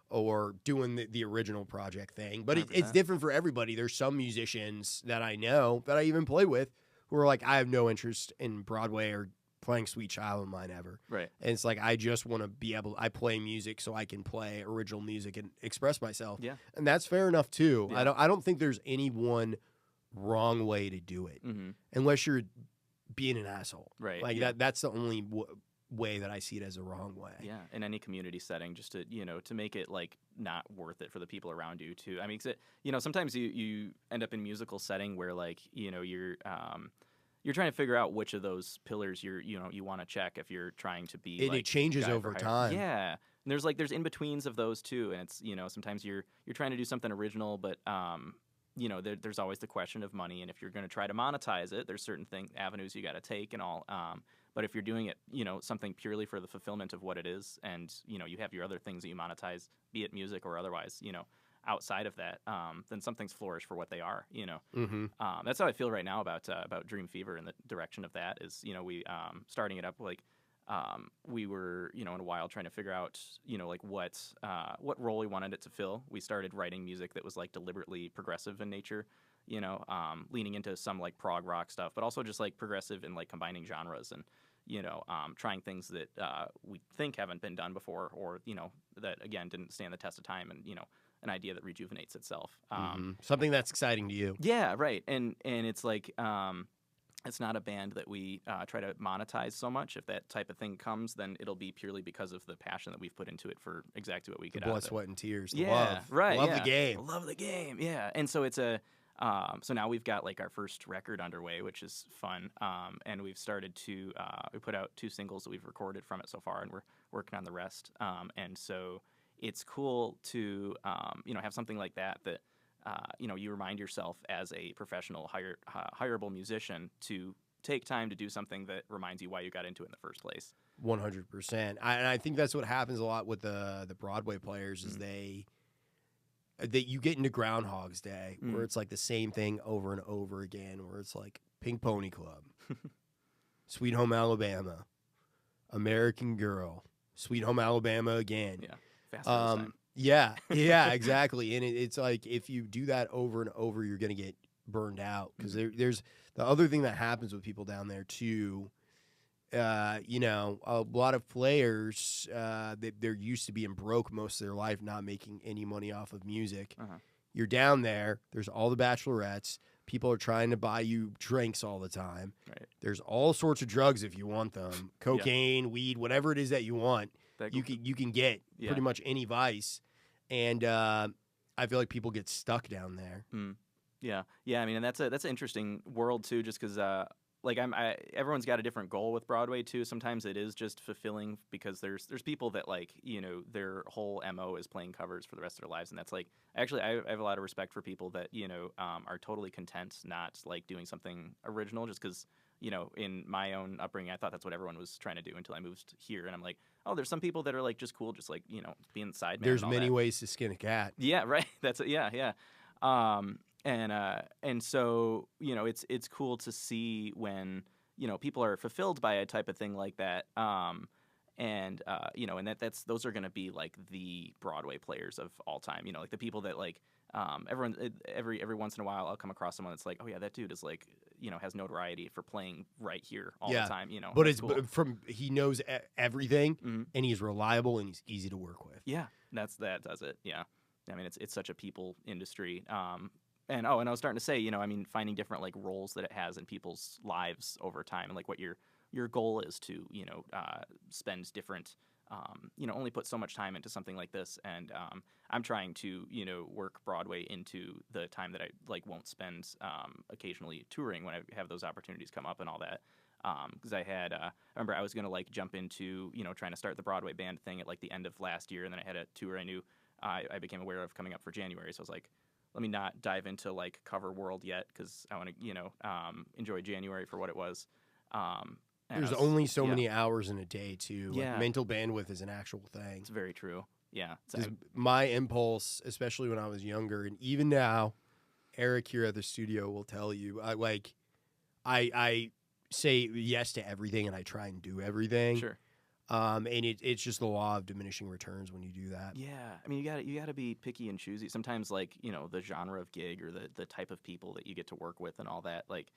or doing the original project thing. But it's different for everybody. There's some musicians that I know that I even play with who are like, I have no interest in Broadway or playing Sweet Child of Mine ever. Right. And it's like, I just want to be able, I play music so I can play original music and express myself. Yeah. And that's fair enough too. Yeah. I don't think there's any one wrong way to do it, unless you're being an asshole. Right. Like that's the only way that I see it as a wrong way. Yeah. In any community setting, just to, to make it like not worth it for the people around you too. I mean, 'cause sometimes you end up in musical setting where like, you're trying to figure out which of those pillars you want to check if you're trying to be. It changes over time. Yeah, and there's in betweens of those too, and it's sometimes you're trying to do something original, but there's always the question of money, and if you're going to try to monetize it, there's certain avenues you got to take and all. But if you're doing it, something purely for the fulfillment of what it is, and you have your other things that you monetize, be it music or otherwise, outside of that, then some things flourish for what they are. That's how I feel right now about Dream Fever, and the direction of that is, we starting it up like we were, in a while trying to figure out, like what role we wanted it to fill. We started writing music that was like deliberately progressive in nature, leaning into some like prog rock stuff, but also just like progressive and like combining genres and trying things that we think haven't been done before, or that again didn't stand the test of time, and an idea that rejuvenates itself. Something that's exciting to you. Yeah, right. And it's like it's not a band that we try to monetize so much. If that type of thing comes, then it'll be purely because of the passion that we've put into it for exactly what we get out of it. Blood, sweat, and tears. Yeah, love. Right. Love the game. Love the game. Yeah. And so it's a so now we've got like our first record underway, which is fun. And we've started to we put out 2 singles that we've recorded from it so far, and we're working on the rest. And so it's cool to have something like that you remind yourself as a professional hireable musician to take time to do something that reminds you why you got into it in the first place. 100%. And I think that's what happens a lot with the Broadway players is that you get into Groundhog's Day where it's like the same thing over and over again, where it's like Pink Pony Club, Sweet Home Alabama, American Girl, Sweet Home Alabama again. Yeah, faster this time. Yeah, exactly. And it's like if you do that over and over, you're going to get burned out because there's the other thing that happens with people down there too. A lot of players they're used to being broke most of their life, not making any money off of music. You're down there. There's all the bachelorettes. People are trying to buy you drinks all the time. Right. There's all sorts of drugs if you want them, cocaine, weed, whatever it is that you want. You can get pretty much any vice. And I feel like people get stuck down there. Yeah. I mean, and that's an interesting world too, just because everyone's got a different goal with Broadway too. Sometimes it is just fulfilling because there's people that their whole MO is playing covers for the rest of their lives, and that's like actually I have a lot of respect for people that are totally content not like doing something original just because. In my own upbringing, I thought that's what everyone was trying to do until I moved here. And I'm like, oh, there's some people that are like just cool, just like, being sideman. There's many ways to skin a cat. Yeah, right. That's it. Yeah. And so, it's cool to see when, people are fulfilled by a type of thing like that. And those are going to be like the Broadway players of all time, like the people that like, every once in a while I'll come across someone that's like, oh yeah, that dude is like, has notoriety for playing right here all the time, But it's cool. He knows everything and he's reliable and he's easy to work with. Yeah, that does it. Yeah. I mean, it's such a people industry. And I was starting to say, finding different like roles that it has in people's lives over time and like what your goal is to, spend different, only put so much time into something like this. And I'm trying to, work Broadway into the time that I like won't spend occasionally touring when I have those opportunities come up and all that. Because I remember I was going to like jump into, trying to start the Broadway band thing at like the end of last year. And then I had a tour I knew I became aware of coming up for January. So I was like, let me not dive into like cover world yet because I want to, enjoy January for what it was. There's only so many hours in a day, too. Yeah. Like, mental bandwidth is an actual thing. It's very true. Yeah. My impulse, especially when I was younger, and even now, Eric here at the studio will tell you, I say yes to everything and I try and do everything. Sure. And it's just the law of diminishing returns when you do that. Yeah. I mean, you gotta be picky and choosy. Sometimes, like, the genre of gig or the type of people that you get to work with and all that. Like,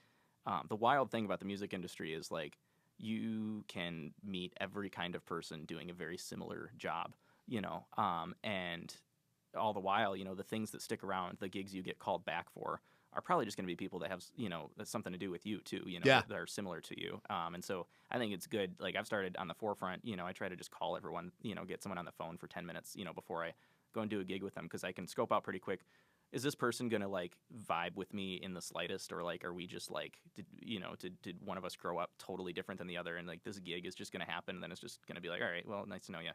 the wild thing about the music industry is, like, you can meet every kind of person doing a very similar job, and all the while, the things that stick around, the gigs you get called back for are probably just going to be people that have, that's something to do with you too, that are similar to you. And so I think it's good. Like I've started on the forefront, I try to just call everyone, get someone on the phone for 10 minutes, before I go and do a gig with them. 'Cause I can scope out pretty quick. Is this person going to like vibe with me in the slightest? Or like, are we just like, did one of us grow up totally different than the other? And like this gig is just going to happen. And then it's just going to be like, all right, well, nice to know you,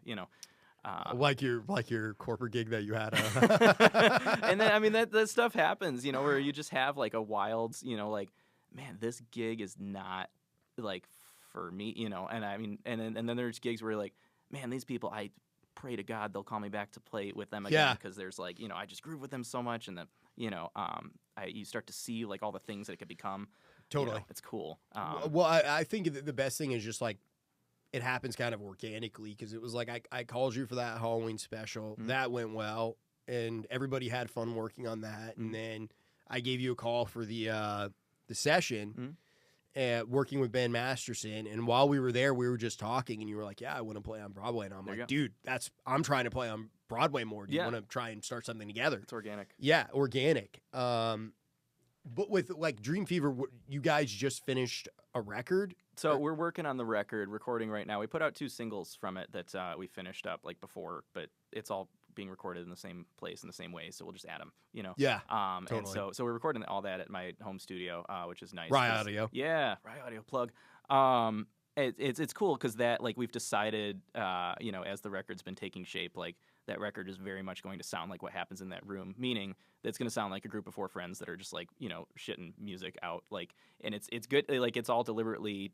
like your corporate gig that you had. And then, I mean, that stuff happens, where you just have like a wild, like, man, this gig is not like for me, and I mean, and then there's gigs where you're like, man, these people, I pray to God they'll call me back to play with them again because there's like, I just groove with them so much. And then, you start to see like all the things that it could become. Totally. It's cool. Well, I think the best thing is just like, it happens kind of organically because it was like I called you for that Halloween special. Mm-hmm. That went well, and everybody had fun working on that. Mm-hmm. And then I gave you a call for the session, working with Ben Masterson. And while we were there, we were just talking, and you were like, "Yeah, I want to play on Broadway." And I'm like, "Dude, I'm trying to play on Broadway more. Do you want to try and start something together?" It's organic. Yeah, organic. But with like Dream Fever, you guys just finished a record. So we're working on the record, recording right now. We put out 2 singles from it that we finished up like before, but it's all being recorded in the same place in the same way. So we'll just add them, Yeah. Totally. And so we're recording all that at my home studio, which is nice. RYAudio. Yeah, RYAudio plug. It's cool because that like we've decided, as the record's been taking shape, like that record is very much going to sound like what happens in that room, meaning that it's going to sound like a group of 4 friends that are just like, shitting music out. Like, and it's good. Like, it's all deliberately,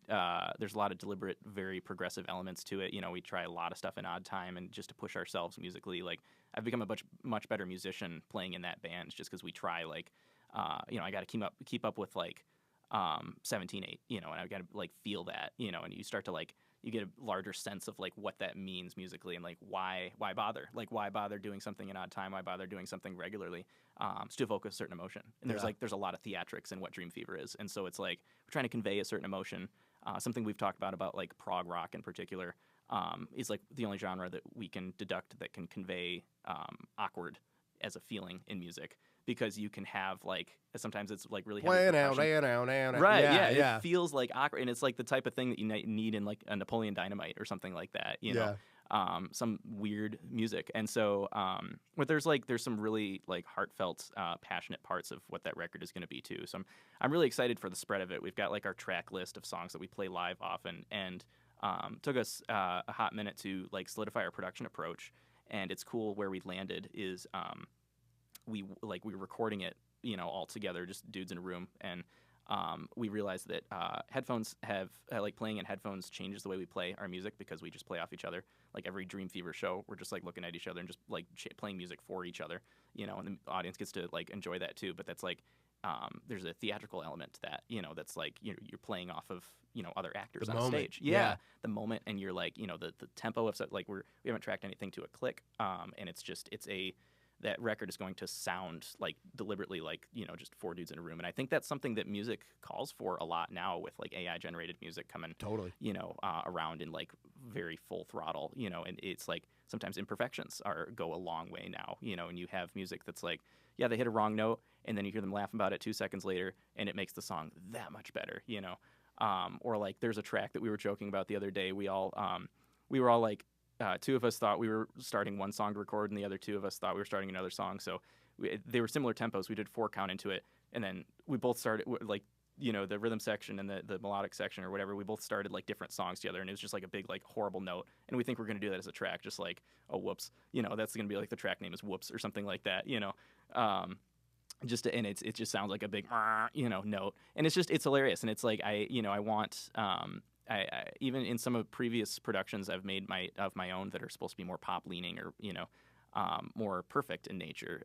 there's a lot of deliberate, very progressive elements to it. We try a lot of stuff in odd time and just to push ourselves musically. Like, I've become a much better musician playing in that band just because we try, like, I got to keep up with like 17/8, and I got to like feel that, and you start to like, you get a larger sense of like what that means musically and like why bother? Like, why bother doing something in odd time? Why bother doing something regularly? To evoke a certain emotion. And there's a lot of theatrics in what Dream Fever is. And so it's like we're trying to convey a certain emotion. Something we've talked about like prog rock in particular, is like the only genre that we can deduct that can convey awkward as a feeling in music, because you can have like, sometimes it's like really heavy percussion. Right, yeah, it feels like awkward, and it's like the type of thing that you need in like a Napoleon Dynamite or something like that, some weird music. And so but there's some really like heartfelt, passionate parts of what that record is going to be too. So I'm really excited for the spread of it. We've got like our track list of songs that we play live often, and took us a hot minute to like solidify our production approach. And it's cool where we landed is we were recording it, all together, just dudes in a room, and we realized that headphones have like playing in headphones changes the way we play our music, because we just play off each other. Like every Dream Fever show, we're just like looking at each other and just like playing music for each other, and the audience gets to like enjoy that too. But that's like there's a theatrical element to that, that's like you're playing off of other actors on stage. Yeah, the moment, and you're like the tempo of like we haven't tracked anything to a click, and that record is going to sound like deliberately like just 4 dudes in a room. And I think that's something that music calls for a lot now, with like AI generated music coming around in like very full throttle, and it's like sometimes imperfections go a long way now, and you have music that's like, yeah, they hit a wrong note, and then you hear them laugh about it 2 seconds later, and it makes the song that much better, or like there's a track that we were joking about the other day. We were all like, 2 of us thought we were starting one song to record, and the other 2 of us thought we were starting another song. So they were similar tempos. We did 4 count into it, and then we both started like, the rhythm section and the melodic section or whatever. We both started like different songs together, and it was just like a big like horrible note. And we think we're gonna do that as a track, just like, oh whoops, that's gonna be like the track name is Whoops or something like that, and it just sounds like a big note, and it's hilarious, and it's like I want. I even in some of previous productions I've made of my own that are supposed to be more pop leaning or more perfect in nature.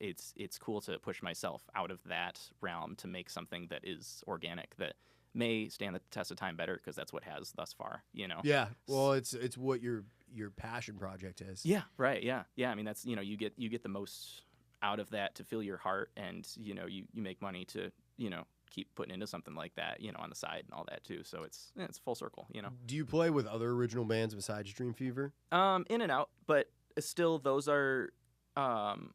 It's cool to push myself out of that realm to make something that is organic, that may stand the test of time better, because that's what has thus far. Yeah. Well, it's what your passion project is. Yeah. Right. Yeah. Yeah. I mean, that's you get the most out of that to fill your heart, and you make money to keep putting into something like that, on the side and all that too. So it's full circle, Do you play with other original bands besides Dream Fever? In and out, but still those are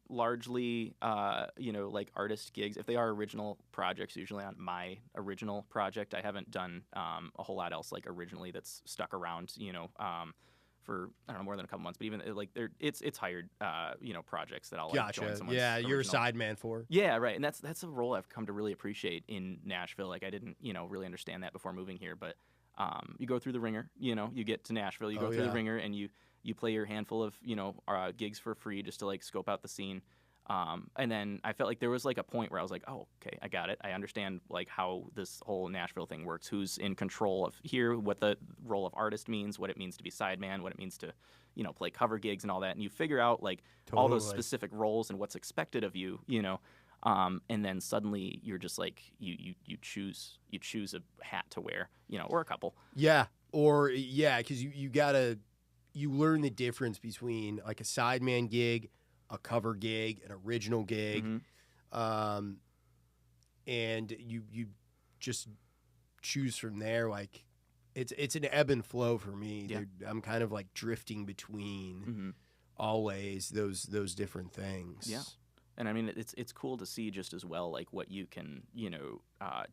largely like artist gigs. If they are original projects, usually on my original project. I haven't done a whole lot else like originally that's stuck around, for I don't know, more than a couple months, but even like it's hired projects that I'll like join someone's you're a sideman for. Yeah, right. And that's a role I've come to really appreciate in Nashville. Like I didn't really understand that before moving here, but you go through the ringer, you get to Nashville, you go through the ringer, and you play your handful of gigs for free just to like scope out the scene. And then I felt like there was like a point where I was like, oh, okay, I got it. I understand like how this whole Nashville thing works, who's in control of here, what the role of artist means, what it means to be sideman, what it means to, play cover gigs and all that. And you figure out like all those specific roles and what's expected of you, and then suddenly you're just like, you choose a hat to wear, or a couple. Yeah. Because you learn the difference between like a sideman gig, a cover gig, an original gig, and you just choose from there. Like it's an ebb and flow for me. Yeah. I'm kind of like drifting between always those different things. Yeah. And I mean, it's cool to see just as well, like what you can,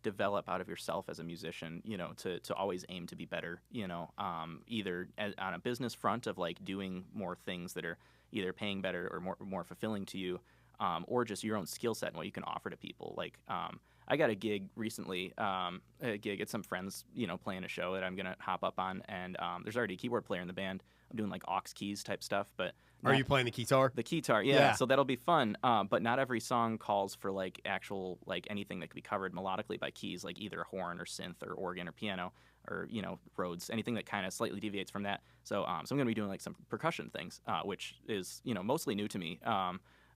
develop out of yourself as a musician, to always aim to be better, either on a business front of like doing more things that are either paying better or more fulfilling to you, or just your own skill set and what you can offer to people. Like, I got a gig recently, a gig at some friends, playing a show that I'm gonna hop up on, and there's already a keyboard player in the band. I'm doing like aux keys type stuff, but Are you playing the guitar? the guitar, yeah. So that'll be fun. But not every song calls for like actual like anything that can be covered melodically by keys, like either a horn or synth or organ or piano or Rhodes, anything that kind of slightly deviates from that. So I'm gonna be doing like some percussion things, which is mostly new to me.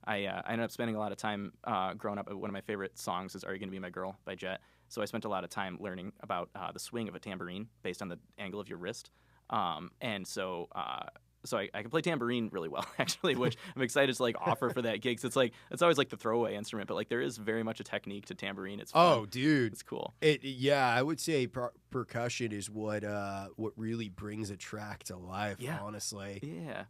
I ended up spending a lot of time growing up. One of my favorite songs is "Are You Gonna Be My Girl" by Jet. So I spent a lot of time learning about the swing of a tambourine based on the angle of your wrist. And so I can play tambourine really well, actually, which I'm excited to like offer for that gig. 'Cause it's always like the throwaway instrument, but like there is very much a technique to tambourine. It's fun. Oh, dude, it's cool. I would say percussion is what really brings a track to life. Yeah. Honestly, Yeah.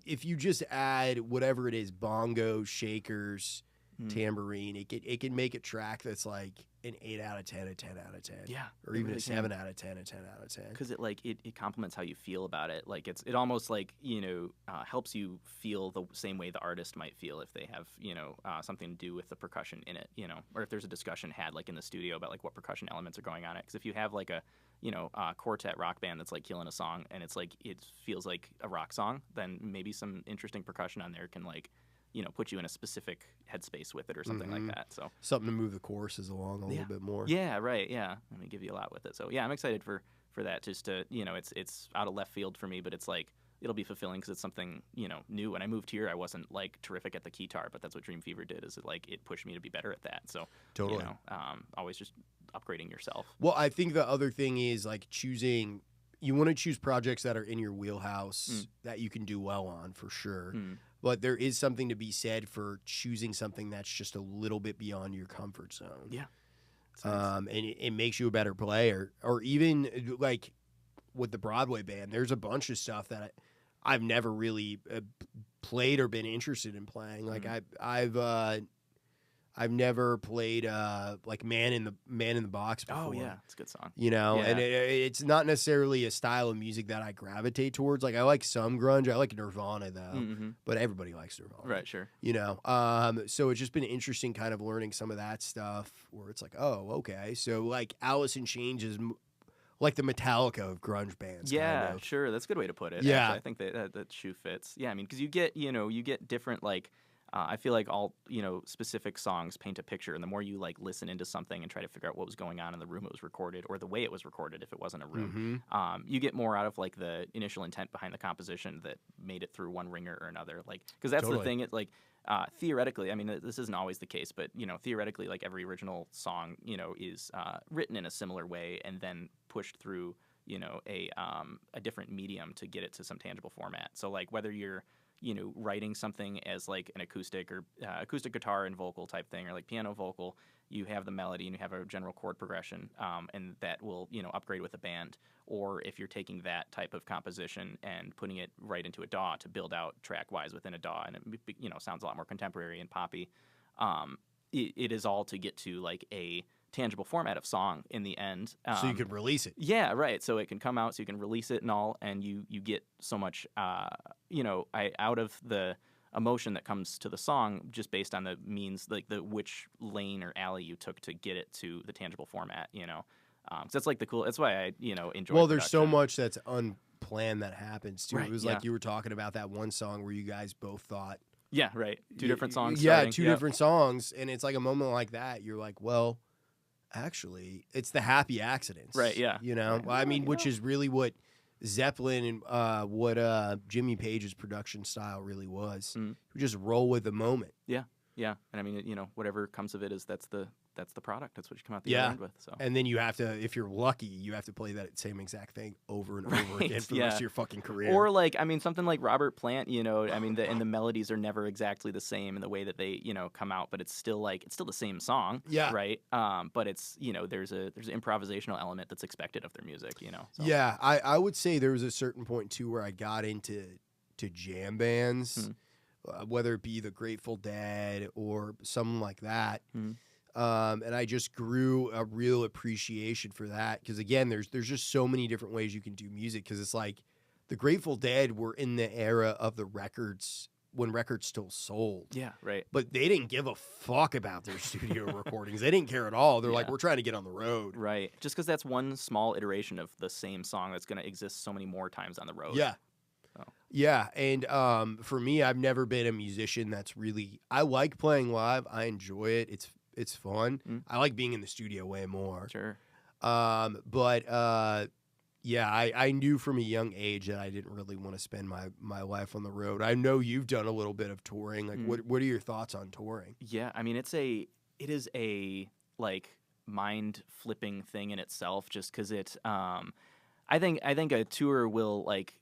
If you just add whatever it is, bongo, shakers, tambourine, it can make a track that's like an 8 out of 10, a 10 out of 10. Yeah. Or even really a 7 out of 10, a 10 out of 10. Because it complements how you feel about it. Like it almost like helps you feel the same way the artist might feel if they have something to do with the percussion in it. Or if there's a discussion had like in the studio about like what percussion elements are going on it. Because if you have like a quartet rock band that's like killing a song and it's like it feels like a rock song, then maybe some interesting percussion on there can like put you in a specific headspace with it or something like that. So something to move the choruses along a little bit more. Yeah, right. Yeah, I'm gonna give you a lot with it. So yeah, I'm excited for that. Just to it's out of left field for me, but it's like it'll be fulfilling because it's something new. When I moved here, I wasn't like terrific at the guitar, but that's what Dream Fever did. Is it pushed me to be better at that. So totally, always just upgrading yourself. Well, I think the other thing is like choosing. You want to choose projects that are in your wheelhouse that you can do well on for sure. But there is something to be said for choosing something that's just a little bit beyond your comfort zone. Yeah. Nice. And it makes you a better player. Or even like with the Broadway band, there's a bunch of stuff that I've never really played or been interested in playing. Like I've never played like Man in the Box before. Oh yeah, it's a good song. And it's not necessarily a style of music that I gravitate towards. Like I like some grunge. I like Nirvana though, but everybody likes Nirvana, right? Sure. So it's just been interesting, kind of learning some of that stuff. Where it's like, oh, okay, so like Alice in Chains is like the Metallica of grunge bands. Yeah, kind of. Sure. That's a good way to put it. Yeah, actually. I think that shoe fits. Yeah, I mean, because you get different like. I feel like all specific songs paint a picture, and the more you like listen into something and try to figure out what was going on in the room it was recorded, or the way it was recorded if it wasn't a room, you get more out of like the initial intent behind the composition that made it through one ringer or another. Like because that's the thing. It like theoretically, I mean, this isn't always the case, but theoretically, like every original song, is written in a similar way and then pushed through a different medium to get it to some tangible format. So like whether you're writing something as like an acoustic or acoustic guitar and vocal type thing, or like piano vocal, you have the melody and you have a general chord progression, and that will upgrade with a band. Or if you're taking that type of composition and putting it right into a DAW to build out track wise within a DAW, and it sounds a lot more contemporary and poppy. It is all to get to like a tangible format of song in the end. So you can release it. Yeah, right. So it can come out, so you can release it and all, and you get so much, out of the emotion that comes to the song just based on the means, like the which lane or alley you took to get it to the tangible format, So that's like the cool, that's why I, enjoy Well, there's so much that's unplanned that happens too. Right, It was like you were talking about that one song where you guys both thought. Yeah, right. Two different songs. Yeah, starting. two different songs. And it's like a moment like that. You're like, well, actually, it's the happy accidents. Right, yeah. I mean, which is really what Zeppelin and what Jimmy Page's production style really was. We just roll with the moment. Yeah, yeah. And I mean, whatever comes of it is that's the product. That's what you come out the other end with. So. And then you have to, if you're lucky, you have to play that same exact thing over and over again for the rest of your fucking career. Or like, I mean, something like Robert Plant, I mean, and the melodies are never exactly the same in the way that they, come out, but it's still the same song. Yeah. Right. But it's, there's an improvisational element that's expected of their music, So. Yeah. I would say there was a certain point too where I got into jam bands, whether it be the Grateful Dead or something like that. And I just grew a real appreciation for that because, again, there's just so many different ways you can do music because it's like the Grateful Dead were in the era of the records when records still sold. Yeah, right. But they didn't give a fuck about their studio recordings. They didn't care at all. They're like, we're trying to get on the road. Right. Just because that's one small iteration of the same song that's going to exist so many more times on the road. Yeah. So. Yeah, and for me, I've never been a musician that's really. I like playing live. I enjoy it. It's fun. I like being in the studio way more. Sure. But yeah, I knew from a young age that I didn't really want to spend my life on the road. I know you've done a little bit of touring. Like, what are your thoughts on touring? Yeah, I mean, it is a like mind flipping thing in itself. Just because I think a tour will like.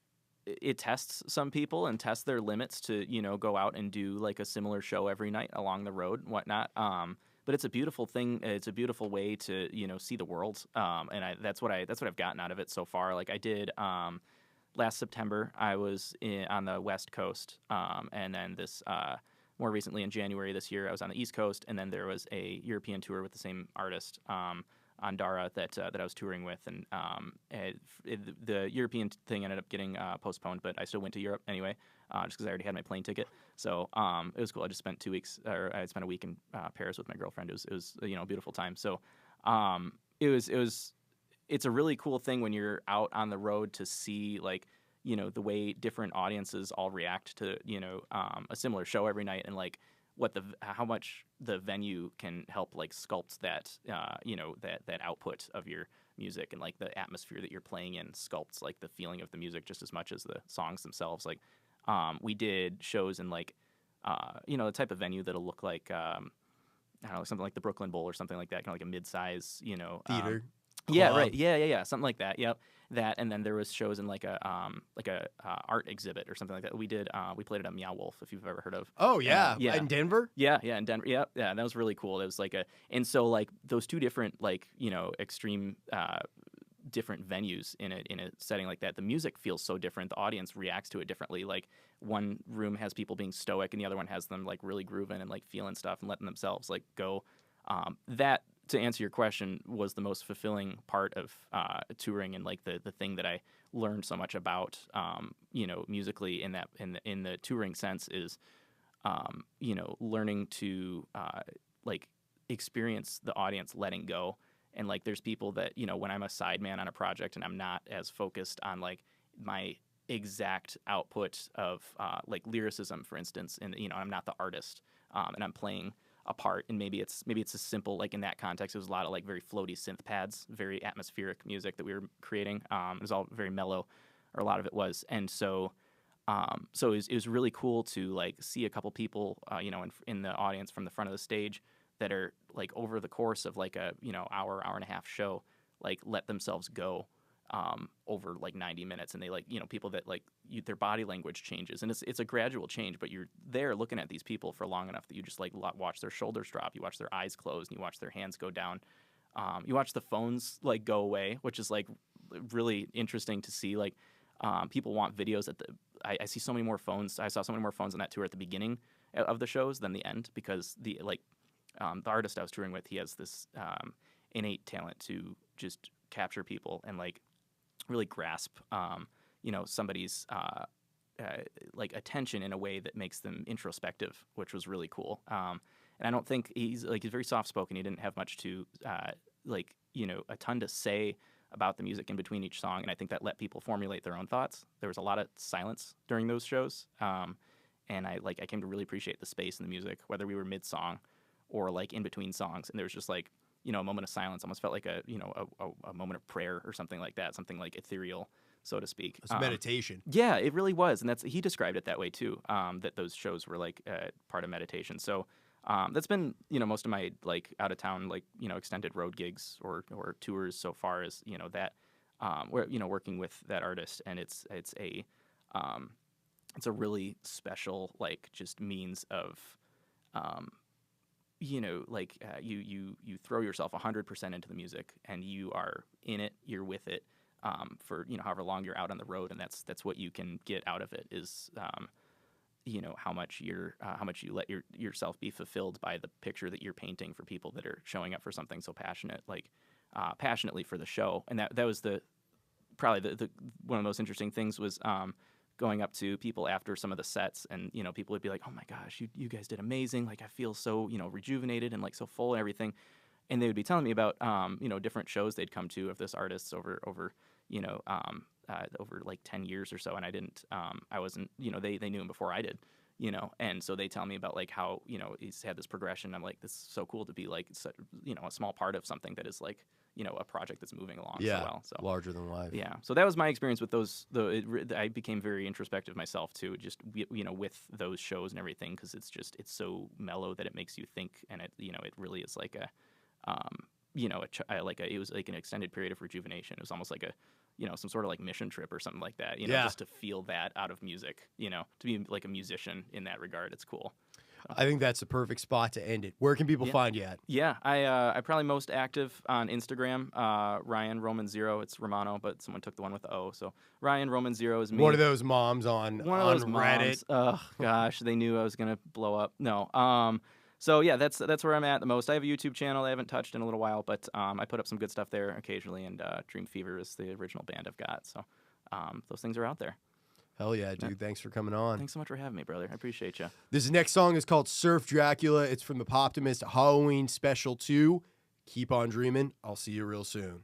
It tests some people and tests their limits to, go out and do like a similar show every night along the road and whatnot. But it's a beautiful thing. It's a beautiful way to, see the world. And that's what I've gotten out of it so far. Like I did last September, I was on the West Coast. And then more recently in January this year, I was on the East Coast. And then there was a European tour with the same artist, Andara, that I was touring with, and the European thing ended up getting postponed, but I still went to Europe anyway, just because I already had my plane ticket. So it was cool. I just spent 2 weeks, or I spent a week in Paris with my girlfriend. It was a beautiful time. So it's a really cool thing when you're out on the road to see like the way different audiences all react to a similar show every night, and like how much the venue can help like sculpt that that output of your music, and like the atmosphere that you're playing in sculpts like the feeling of the music just as much as the songs themselves. Like we did shows in like the type of venue that'll look like I don't know, something like the Brooklyn Bowl or something like that, kind of like a mid-size theater. Yeah, right. Yeah. Something like that. Yep. That, and then there was shows in like a art exhibit or something like that. We did. We played it at Meow Wolf, if you've ever heard of. Oh yeah, yeah. In Denver. Yeah, in Denver. Yeah. That was really cool. It was like and so like those two different like extreme different venues in a setting like that. The music feels so different. The audience reacts to it differently. Like one room has people being stoic, and the other one has them like really grooving and like feeling stuff and letting themselves like go. That, to answer your question, was the most fulfilling part of touring, and like the thing that I learned so much about, musically in the touring sense is, learning to like experience the audience letting go. And like there's people that, when I'm a sideman on a project and I'm not as focused on like my exact output of like lyricism, for instance, and I'm not the artist, and I'm playing a part, and maybe it's as simple, like in that context, it was a lot of like very floaty synth pads, very atmospheric music that we were creating. It was all very mellow, or a lot of it was, and so it was really cool to like see a couple people, in the audience from the front of the stage that are like over the course of like a hour and a half show, like let themselves go over like 90 minutes, and they like people that like their body language changes, and it's a gradual change, but you're there looking at these people for long enough that you just like watch their shoulders drop, you watch their eyes close, and you watch their hands go down, you watch the phones like go away, which is like really interesting to see. Like people want videos at I see so many more phones. I saw so many more phones on that tour at the beginning of the shows than the end, because the artist I was touring with, he has this innate talent to just capture people and like really grasp somebody's like attention in a way that makes them introspective, which was really cool. And I don't think he's very soft spoken. He didn't have much to a ton to say about the music in between each song, and I think that let people formulate their own thoughts. There was a lot of silence during those shows, and I came to really appreciate the space in the music, whether we were mid song or like in between songs, and there was just like a moment of silence. Almost felt like a moment of prayer or something like that, something like ethereal, so to speak. It's meditation. Yeah, it really was, and he described it that way too. That those shows were like part of meditation. So that's been most of my like out of town extended road gigs or tours so far, as that where working with that artist, and it's a really special like just means of you throw yourself 100% into the music, and you are in it, you're with it for however long you're out on the road, and that's what you can get out of it is how much you let yourself be fulfilled by the picture that you're painting for people that are showing up for something so passionate, like passionately for the show. And that was probably the one of the most interesting things was going up to people after some of the sets, and people would be like, "Oh my gosh, you guys did amazing! Like I feel so rejuvenated and like so full and everything," and they would be telling me about different shows they'd come to of this artist over like 10 years or so, and I wasn't they knew him before I did. And so they tell me about like how he's had this progression. I'm like, this is so cool to be like a small part of something that is like a project that's moving along so well. So larger than life. Yeah, so that was my experience with those. I became very introspective myself too, just with those shows and everything, because it's so mellow that it makes you think, and it really is like a it was like an extended period of rejuvenation. It was almost like a some sort of like mission trip or something like that, just to feel that out of music, to be like a musician in that regard. It's cool. So. I think that's the perfect spot to end it. Where can people find you at? Yeah, I probably most active on Instagram, Ryan Roman 0. It's Romano, but someone took the one with the O. So Ryan Roman 0 is me. One of those moms on Reddit. Oh gosh, they knew I was gonna blow up. No. So yeah, that's where I'm at the most. I have a YouTube channel I haven't touched in a little while, but I put up some good stuff there occasionally, and Dream Fever is the original band I've got. So those things are out there. Hell yeah, dude. Thanks for coming on. Thanks so much for having me, brother. I appreciate you. This next song is called Surf Dracula. It's from the Poptimist Halloween Special 2. Keep on dreaming. I'll see you real soon.